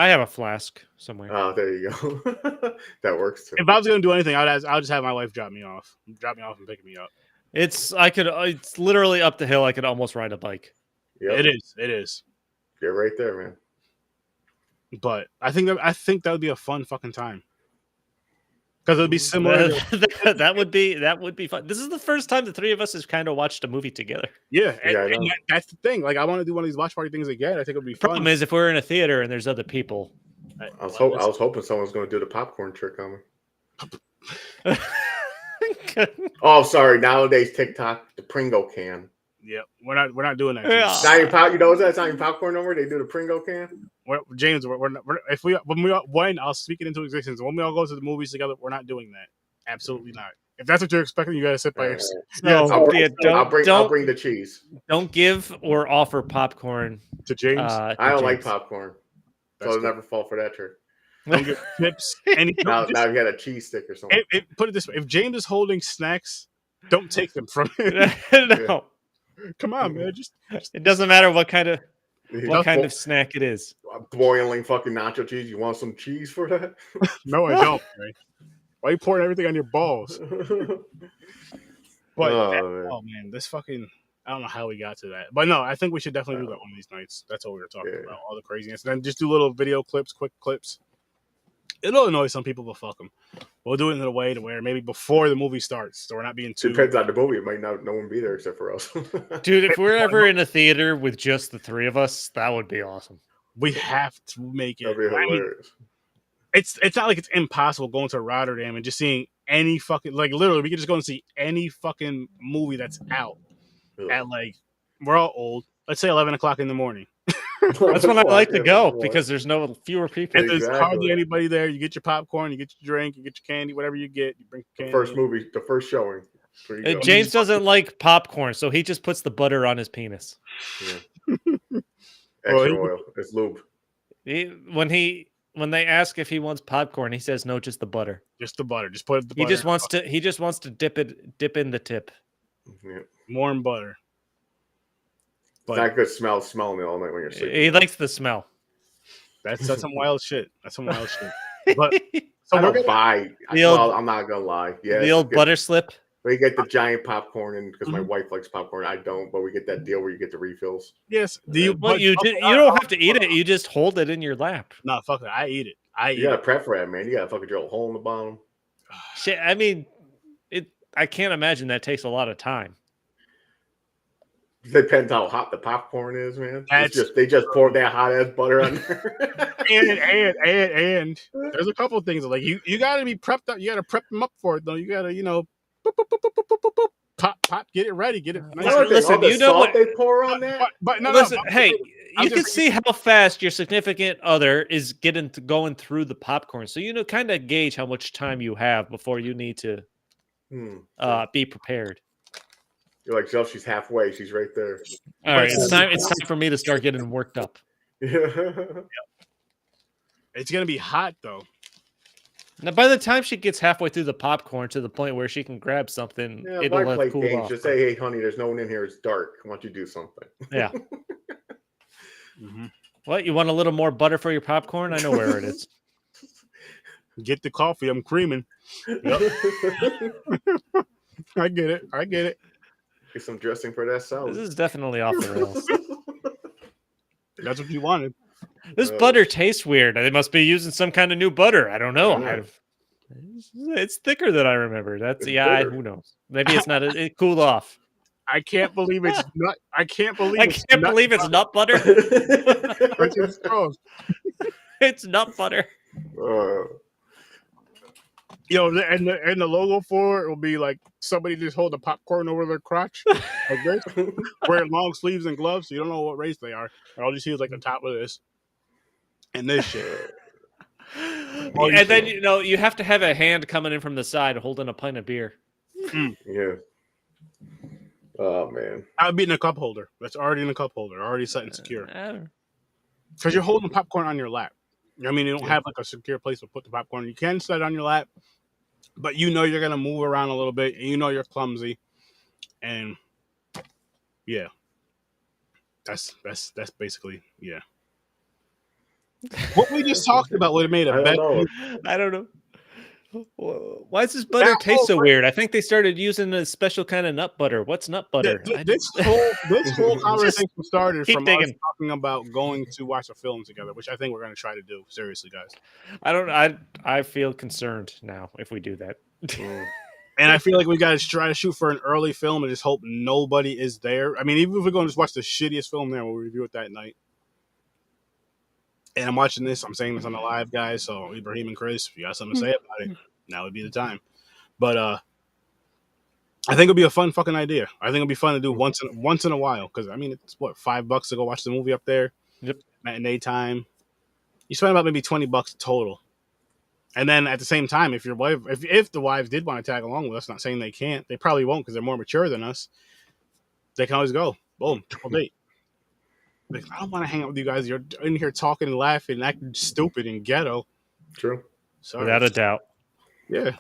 have a flask somewhere. Oh, there you go. That works too. If I was gonna do anything, I'll just have my wife drop me off and pick me up. It's literally up the hill. I could almost ride a bike. Yep. It is. You're right there, man. But I think that would be a fun fucking time. Because it would be similar. That would be fun. This is the first time the three of us has kind of watched a movie together. Yeah, and that's the thing. Like, I want to do one of these watch party things again. I think it would be fun. Problem is, if we're in a theater and there's other people, I was hoping someone's going to do the popcorn trick on me. Oh, sorry. Nowadays, TikTok, the Pringle can. Yep, we're not doing that. Yeah. Not even you know it's not even popcorn no more. They do the Pringle can. James, when I'll speak it into existence. When we all go to the movies together, we're not doing that. Absolutely not. If that's what you're expecting, you gotta sit by yourself. No, I'll bring the cheese. Don't give or offer popcorn to James. I don't like popcorn, so I'll never fall for that trick. Don't give chips. Now you got a cheese stick or something. Put it this way: if James is holding snacks, don't take them from him. No. Yeah. Come on, man. Just it doesn't matter what kind of snack it is. Boiling fucking nacho cheese. You want some cheese for that? No, I don't. Man. Why are you pouring everything on your balls? But man, this fucking I don't know how we got to that. But no, I think we should definitely do that one of these nights. That's what we were talking about. All the craziness. And then just do little video clips, quick clips. It'll annoy some people, but fuck them. We'll do it in a way to where maybe before the movie starts, so we're not being too. Depends on the movie. It might not no one be there except for us. Dude, if we're ever in a theater with just the three of us, that would be awesome. We have to make it. That'd be hilarious. It's not like it's impossible going to Rotterdam and just seeing any fucking, like, literally we could just go and see any fucking movie that's out at, like, we're all old. Let's say 11 o'clock in the morning. That's when I like to go because there's fewer people. And there's hardly anybody there. You get your popcorn, you get your drink, you get your candy, whatever you get. You bring candy. The first showing. James doesn't like popcorn, so he just puts the butter on his penis. Yeah. Extra oil. It's lube. When they ask if he wants popcorn, he says no, just the butter. Just the butter. Just put the butter. He just wants to dip in the tip. Yeah. Warm butter. But not good smelling it all night when you're sleeping. He likes the smell. That's some wild shit. That's some wild shit. But so I'm not gonna lie. Yeah, the old butter slip. We get the giant popcorn, and because my wife likes popcorn, I don't. But we get that deal where you get the refills. Yes. You don't have to eat it. You just hold it in your lap. No, fuck it. I eat it. You gotta prep for that, man. You gotta fucking drill a hole in the bottom. Shit. I mean, I can't imagine that takes a lot of time. Depends how hot the popcorn is, man. They just pour that hot ass butter on there. and there's a couple of things like you gotta be prepped up. You gotta prep them up for it though. You gotta boop, boop, boop, boop, boop, boop, boop, pop, get it ready, get it. Nice. Listen, you know what they pour on that. But listen, hey, you can see how fast your significant other is going through the popcorn, so you know kind of gauge how much time you have before you need to be prepared. You're like, Jeff, she's halfway. She's right there. All right, it's time for me to start getting worked up. It's gonna be hot though. Now, by the time she gets halfway through the popcorn to the point where she can grab something, it'll have cooled off. Just say, "Hey, honey, there's no one in here. It's dark. Why don't you do something?" Yeah. What? You want a little more butter for your popcorn? I know where it is. Get the coffee. I'm creaming. Yep. I get it. Get some dressing for that salad. This is definitely off the rails. That's what you wanted. This butter tastes weird. They must be using some kind of new butter. I don't know. It's thicker than I remember. Who knows? Maybe it's not. It cooled off. I can't believe it's not. I can't believe it's nut butter. It's nut butter. And the logo for it will be like somebody just hold the popcorn over their crotch, like this, wearing long sleeves and gloves. So you don't know what race they are. All you see is like the top of this and this shit. And then you have to have a hand coming in from the side holding a pint of beer. Yeah. Oh man. I would be in a cup holder. That's already in a cup holder, already set and secure. Because you're holding popcorn on your lap. I mean, you don't have like a secure place to put the popcorn. You can set it on your lap, but you're gonna move around a little bit, and you're clumsy, and yeah, that's basically what we just talked about would have made a better. I don't know. Why does this butter taste so weird? I think they started using a special kind of nut butter. What's nut butter? This whole conversation started from us talking about going to watch a film together, which I think we're going to try to do. Seriously, guys. I feel concerned now if we do that. And I feel like we got to try to shoot for an early film and just hope nobody is there. I mean, even if we're going to just watch the shittiest film there, we'll review it that night. And I'm watching this. I'm saying this on the live, guys. So Ibrahim and Chris, if you got something to say about it, now would be the time. But I think it'll be a fun fucking idea. I think it'll be fun to do once in a while. Because I mean, it's what, $5 to go watch the movie up there. Yep. Matinee time. You spend about maybe $20 total. And then at the same time, if your wife, if the wives did want to tag along with us, not saying they can't, they probably won't because they're more mature than us. They can always go. Boom, triple date. Like, I don't want to hang out with you guys. You're in here talking and laughing and acting stupid and ghetto. True. Sorry. Without a doubt. Yeah.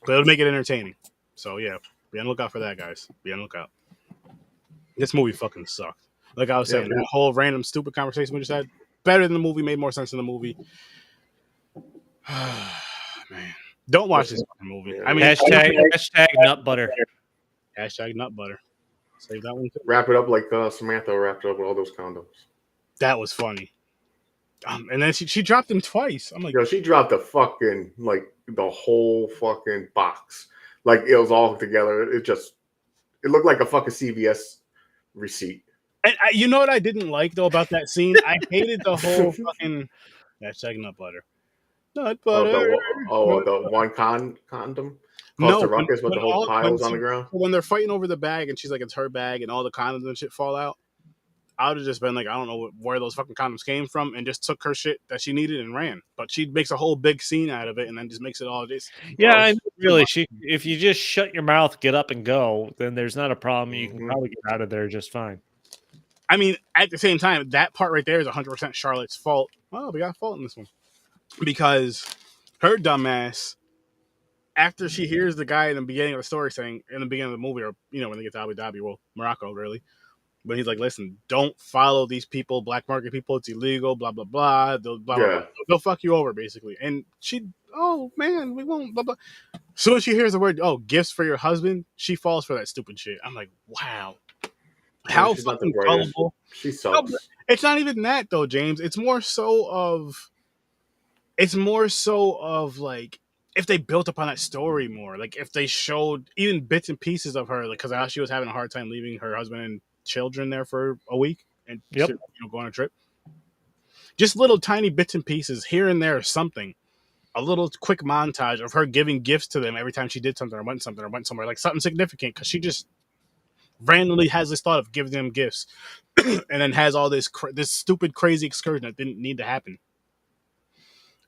But it'll make it entertaining. So, yeah. Be on the lookout for that, guys. Be on the lookout. This movie fucking sucked. Like I was saying, that whole random stupid conversation we just had, better than the movie, made more sense than the movie. Man. Don't watch this fucking movie. I mean, hashtag nut butter. Hashtag nut butter. Save that one too. Wrap it up like Samantha wrapped it up with all those condoms. That was funny. And then she dropped him twice. I'm like, Yo, she dropped the fucking the whole fucking box. Like it was all together. It looked like a fucking CVS receipt. and you know what I didn't like though about that scene? I hated the whole fucking nut butter. Nut butter. The one condom caused No, the ruckus with the whole piles on the ground. when they're fighting over the bag and she's like, it's her bag and all the condoms and shit fall out, I would have just been like, I don't know where those fucking condoms came from and just took her shit that she needed and ran. But she makes a whole big scene out of it and then just makes it all this. Yeah, I know, really. If you just shut your mouth, get up and go, then there's not a problem. You can probably get out of there just fine. I mean, at the same time, that part right there is 100% Charlotte's fault. Oh, we got a fault in this one. Because her dumbass, after she hears the guy in the beginning of the story saying, in the beginning of the movie, or, when they get to Abu Dhabi, well, Morocco, really. But he's like, listen, don't follow these people, black market people. It's illegal, blah, blah, blah. They'll fuck you over, basically. And oh, man, we won't, blah, blah. As soon as she hears the word, gifts for your husband, she falls for that stupid shit. I'm like, wow. How fucking gullible. She sucks. No, it's not even that, though, James. It's more so of like, if they built upon that story more, like if they showed even bits and pieces of her, like, because she was having a hard time leaving her husband and children there for a week and go on a trip. Just little tiny bits and pieces here and there, something. A little quick montage of her giving gifts to them every time she did something or went somewhere, like something significant, because she just randomly has this thought of giving them gifts and then has all this stupid crazy excursion that didn't need to happen.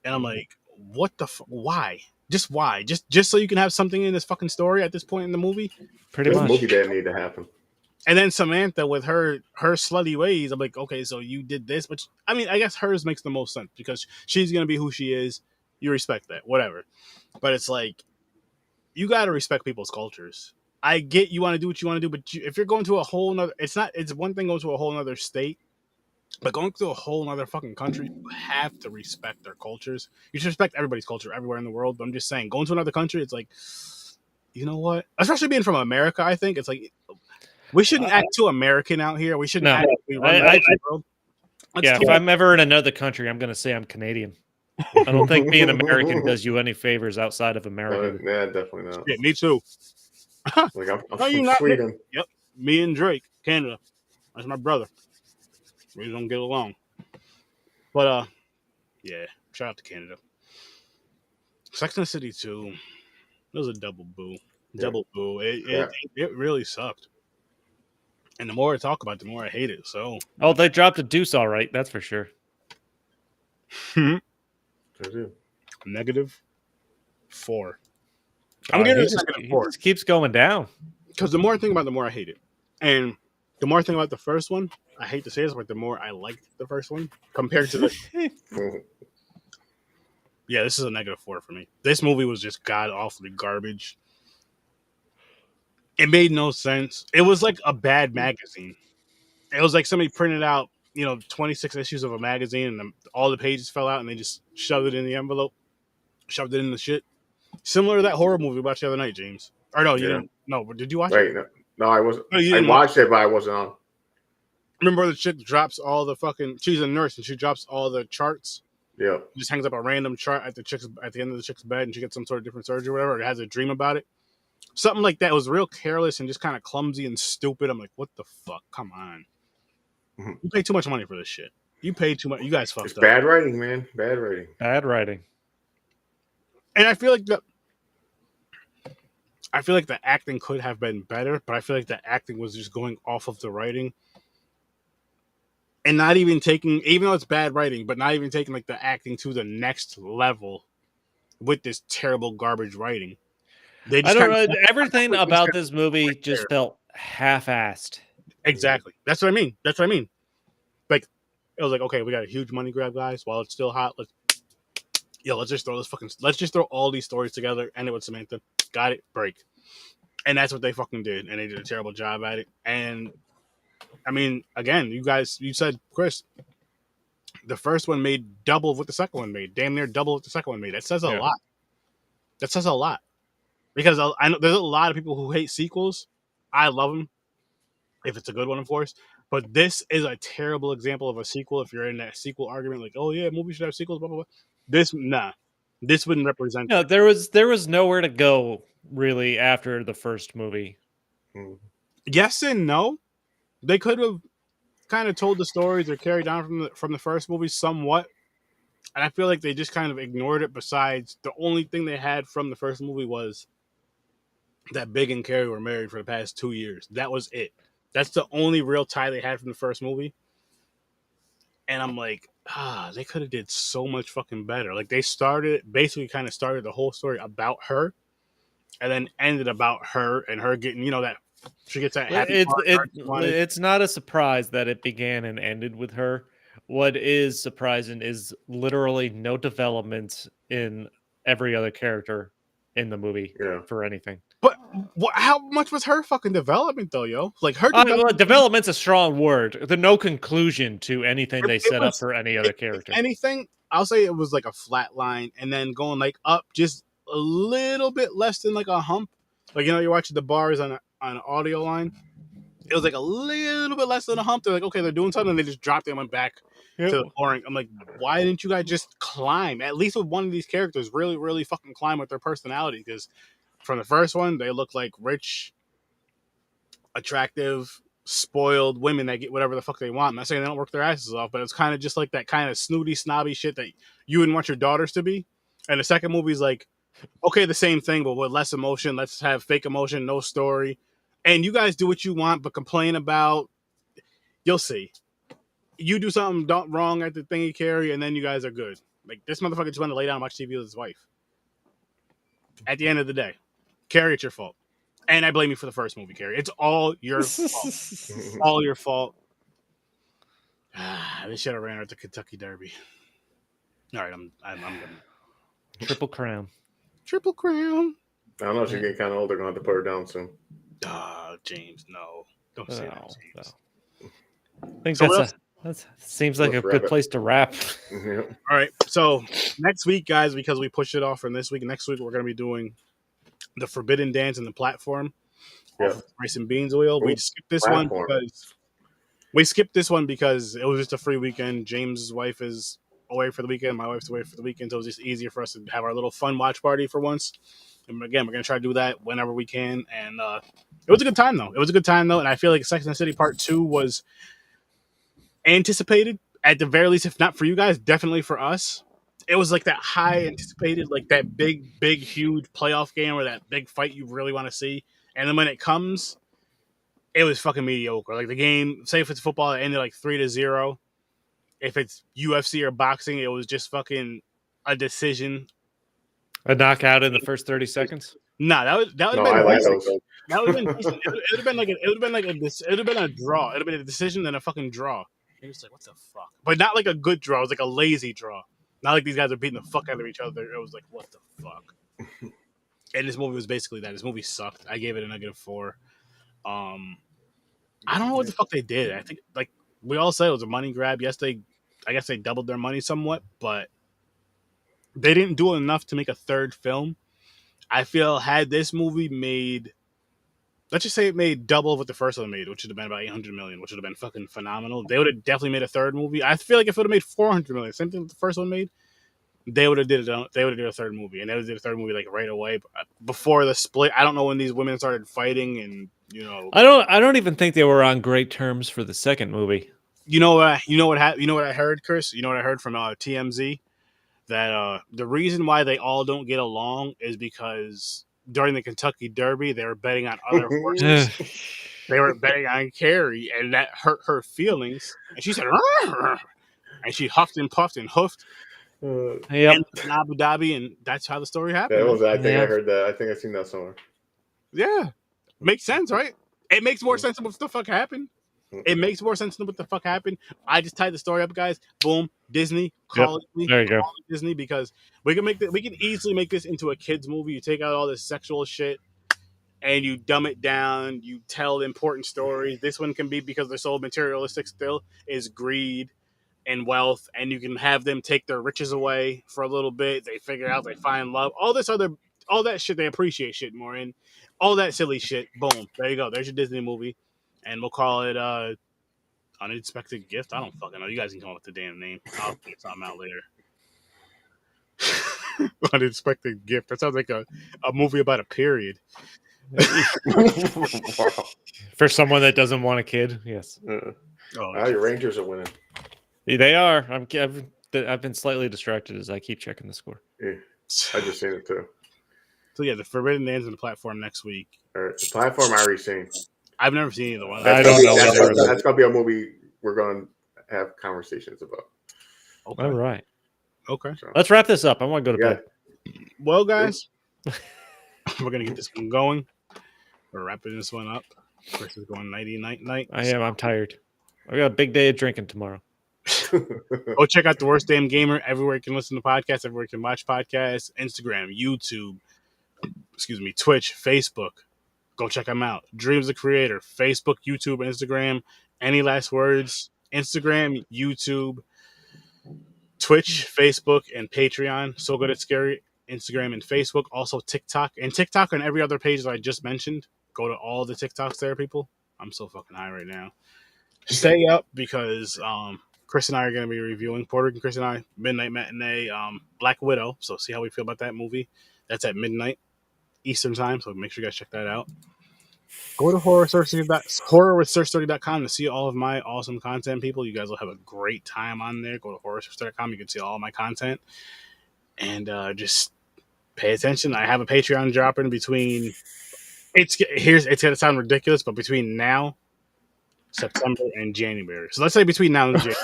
And I'm like, what the why? Just why? Just so you can have something in this fucking story at this point in the movie? Pretty much. This movie didn't need to happen. And then Samantha with her slutty ways, I'm like, okay, so you did this, but I mean, I guess hers makes the most sense because she's gonna be who she is. You respect that, whatever. But it's like, you gotta respect people's cultures. I get you want to do what you want to do, but if you're going to a whole nother, it's one thing going to a whole nother state, but going to a whole nother fucking country, you have to respect their cultures. You should respect everybody's culture everywhere in the world. But I'm just saying, going to another country, it's like, you know what? Especially being from America, I think it's like, we shouldn't act too American out here. We shouldn't act like we run the world. If I'm ever in another country, I'm going to say I'm Canadian. I don't think being American does you any favors outside of America. Yeah, definitely not. Yeah, me too. Like I'm from Sweden. Yep, me and Drake, Canada. That's my brother. We don't get along. But yeah, shout out to Canada. Sex and the City 2. It was a double boo. Yeah. Double boo. It really sucked. And the more I talk about it, the more I hate it. So they dropped a deuce, all right. That's for sure. -4. I'm getting a -4. It just keeps going down. Because the more I think about it, the more I hate it. And the more I think about the first one, I hate to say this, but the more I liked the first one compared to the. Yeah, this is a -4 for me. This movie was just god awfully garbage. It made no sense. It was like a bad magazine. It was like somebody printed out, 26 issues of a magazine, and all the pages fell out, and they just shoved it in the envelope, shoved it in the shit. Similar to that horror movie we watched the other night, James. Or no, you didn't. No, did you watch it? No, I wasn't. I watched it, but I wasn't on. Remember the chick drops all the fucking. She's a nurse, and she drops all the charts. Yeah. Just hangs up a random chart at the end of the chick's bed, and she gets some sort of different surgery or whatever. Or has a dream about it. Something like that. It was real careless and just kind of clumsy and stupid. I'm like, what the fuck? Come on. Mm-hmm. You pay too much money for this shit. You paid too much. You guys fucked up. Bad writing, man. Bad writing. Bad writing. And I feel like the acting could have been better, but I feel like the acting was just going off of the writing. And not even taking, even though it's bad writing, but not even taking like the acting to the next level with this terrible garbage writing. I don't know. Everything about this movie just felt half-assed. Exactly. That's what I mean. Like, it was like, okay, we got a huge money grab, guys. While it's still hot, let's just throw all these stories together. End it with Samantha. Got it. Break. And that's what they fucking did, and they did a terrible job at it. And I mean, again, you said, Chris, the first one made double what the second one made. Damn near double what the second one made. That says a lot. That says a lot. Because I know there's a lot of people who hate sequels. I love them. If it's a good one, of course. But this is a terrible example of a sequel. If you're in that sequel argument, like, oh yeah, movies should have sequels, blah blah blah. This wouldn't represent. No, there was nowhere to go really after the first movie. Yes and no. They could have kind of told the stories or carried on from the first movie somewhat, and I feel like they just kind of ignored it. Besides, the only thing they had from the first movie was that Big and Carrie were married for the past 2 years. That was it. That's the only real tie they had from the first movie. And I'm like, they could have did so much fucking better. Like they basically kind of started the whole story about her, and then ended about her and her getting, that she gets that happy part. It's not a surprise that it began and ended with her. What is surprising is literally no development in every other character in the movie for anything. But how much was her fucking development though, yo? Like her development's a strong word. There's no conclusion to anything they set up for any other character. If anything, I'll say it was like a flat line, and then going like up just a little bit less than like a hump. Like you're watching the bars on an audio line. It was like a little bit less than a hump. They're like, okay, they're doing something, and they just dropped it and went back to the boring. I'm like, why didn't you guys just climb? At least with one of these characters, really, really fucking climb with their personality, because from the first one, they look like rich, attractive, spoiled women that get whatever the fuck they want. I'm not saying they don't work their asses off, but it's kind of just like that kind of snooty, snobby shit that you wouldn't want your daughters to be. And the second movie's like, okay, the same thing, but with less emotion. Let's have fake emotion, no story. And you guys do what you want, but complain about, you'll see. You do something wrong at the thingy carry, and then you guys are good. Like, this motherfucker just wanted to lay down and watch TV with his wife. At the end of the day, Carrie, it's your fault. And I blame you for the first movie, Carrie. It's all your fault. All your fault. They should have ran her at the Kentucky Derby. All right, I'm gonna Triple Crown. Triple Crown. I don't know. She's getting kind of older. Gonna have to put her down soon. James, no, don't say that, James. No. I think that seems like a good place to wrap. Yeah. All right, so next week, guys, because we pushed it off from this week, next week we're going to be doing the Forbidden Dance and the Platform. Rice and Beans Oil. We skipped this one because it was just a free weekend. James's wife is away for the weekend. My wife's away for the weekend, so it was just easier for us to have our little fun watch party for once. And again, we're going to try to do that whenever we can. And it was a good time, though. And I feel like Sex and the City Part 2 was anticipated, at the very least, if not for you guys, definitely for us. It was like that high anticipated, like that big, huge playoff game or that big fight you really want to see. And then when it comes, it was fucking mediocre. Like the game, say if it's football, it ended like 3-0. If it's UFC or boxing, it was just fucking a decision. A knockout in the first 30 seconds? Nah, that would have been decent. That would have been decent. It would have been a draw. It would have been a decision and a fucking draw. It was like, what the fuck? But not like a good draw. It was like a lazy draw. Not like these guys are beating the fuck out of each other. It was like, what the fuck? And this movie was basically that. This movie sucked. I gave it a -4. I don't know what the fuck they did. I think, like we all said, it was a money grab. Yes, I guess they doubled their money somewhat, but they didn't do enough to make a third film. I feel had this movie made, let's just say it made double of what the first one made, which would have been about $800 million, which would have been fucking phenomenal. They would have definitely made a third movie. I feel like if it would have made $400 million, same thing the first one made, they would have did it. They would have did a third movie, and they would have did a third movie like right away. Before the split, I don't know when these women started fighting, and I don't even think they were on great terms for the second movie. You know what I heard, Chris? You know what I heard from TMZ? That the reason why they all don't get along is because during the Kentucky Derby, they were betting on other horses. They were betting on Carrie, and that hurt her feelings. And she said, "Rrr!" And she huffed and puffed and hoofed. Yep. In Abu Dhabi, and that's how the story happened. I heard that. I think I've seen that somewhere. Yeah. Makes sense, right? It makes more sense than what the fuck happened. It makes more sense than what the fuck happened. I just tied the story up, guys. Boom. Disney. Call it Disney. There you go. Call it Disney, because we can easily make this into a kid's movie. You take out all this sexual shit and you dumb it down. You tell important stories. This one can be, because they're so materialistic still, is greed and wealth, and you can have them take their riches away for a little bit. They figure out, they find love. All that shit, they appreciate shit more, and all that silly shit. Boom. There you go. There's your Disney movie. And we'll call it Unexpected gift. I don't fucking know. You guys can come up with the damn name. I'll figure something out later. Unexpected gift. That sounds like a movie about a period. For someone that doesn't want a kid, yes. Oh, Your Rangers are winning. They are. I've been slightly distracted as I keep checking the score. Yeah, I just seen it too. So yeah, the Forbidden Lands on the platform next week. All right, the platform I already seen. I've never seen either one. I don't know either. That's gonna be a movie we're gonna have conversations about. Okay. All right. Okay. So, Let's wrap this up. I want to go to bed. Well, guys, we're gonna get this one going. We're wrapping this one up. Chris is going nighty night. I am. I'm tired. I got a big day of drinking tomorrow. Go check out the Worst Damn Gamer everywhere you can listen to podcasts, everywhere you can watch podcasts, Instagram, YouTube, Twitch, Facebook. Go check them out. Dreams the Creator, Facebook, YouTube, Instagram. Any last words? Instagram, YouTube, Twitch, Facebook, and Patreon. So Good at Scary. Instagram and Facebook. Also TikTok. And TikTok and every other page that I just mentioned. Go to all the TikToks there, people. I'm so fucking high right now. Stay up because Chris and I are going to be reviewing Puerto Rican Chris and I, Midnight Matinee, Black Widow. So see how we feel about that movie. That's at midnight Eastern time. So make sure you guys check that out. Go to horrorwithsearch30.com to see all of my awesome content, people. You guys will have a great time on there. Go to horrorwithsearch30.com. You can see all of my content. And just pay attention. I have a Patreon dropping between... It's going to sound ridiculous, but between now, September, and January. So let's say between now and January.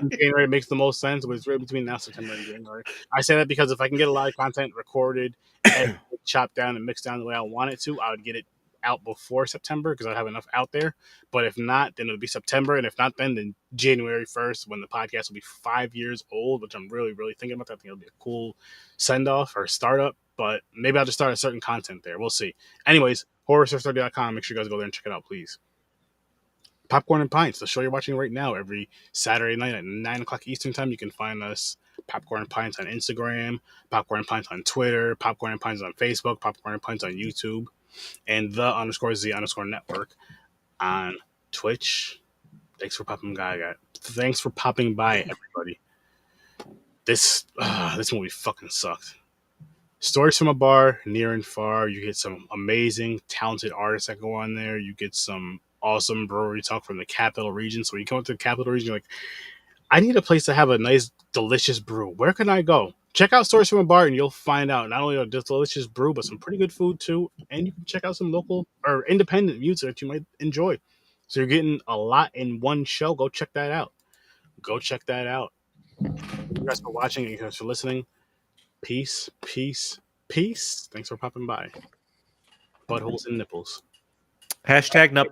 January makes the most sense, but it's really between now, September, and January. I say that because if I can get a lot of content recorded and chopped down and mixed down the way I want it to, I would get it out before September because I have enough out there. But if not, then it'll be September, and if not, then January 1st when the podcast will be 5 years old, which I'm really, really thinking about. I think it'll be a cool send-off or startup, but maybe I'll just start a certain content there. We'll see. Anyways, horrorsurf30.com. Make sure you guys go there and check it out, please. Popcorn and Pints, the show you're watching right now, every Saturday night at 9 o'clock Eastern time. You can find us Popcorn and Pints on Instagram, Popcorn and Pints on Twitter, Popcorn and Pints on Facebook, Popcorn and Pints on YouTube, and _Z_network on Twitch. Thanks for popping by, everybody. This movie fucking sucked. Stories from a Bar, Near and Far. You get some amazing, talented artists that go on there. You get some awesome brewery talk from the Capital Region. So when you come up to the Capital Region, you're like, I need a place to have a nice, delicious brew. Where can I go? Check out Stories from a Bar, and you'll find out not only a delicious brew, but some pretty good food too. And you can check out some local or independent music that you might enjoy. So you're getting a lot in one show. Go check that out. Thank you guys for watching and you guys for listening. Peace. Thanks for popping by. Buttholes and nipples. #nut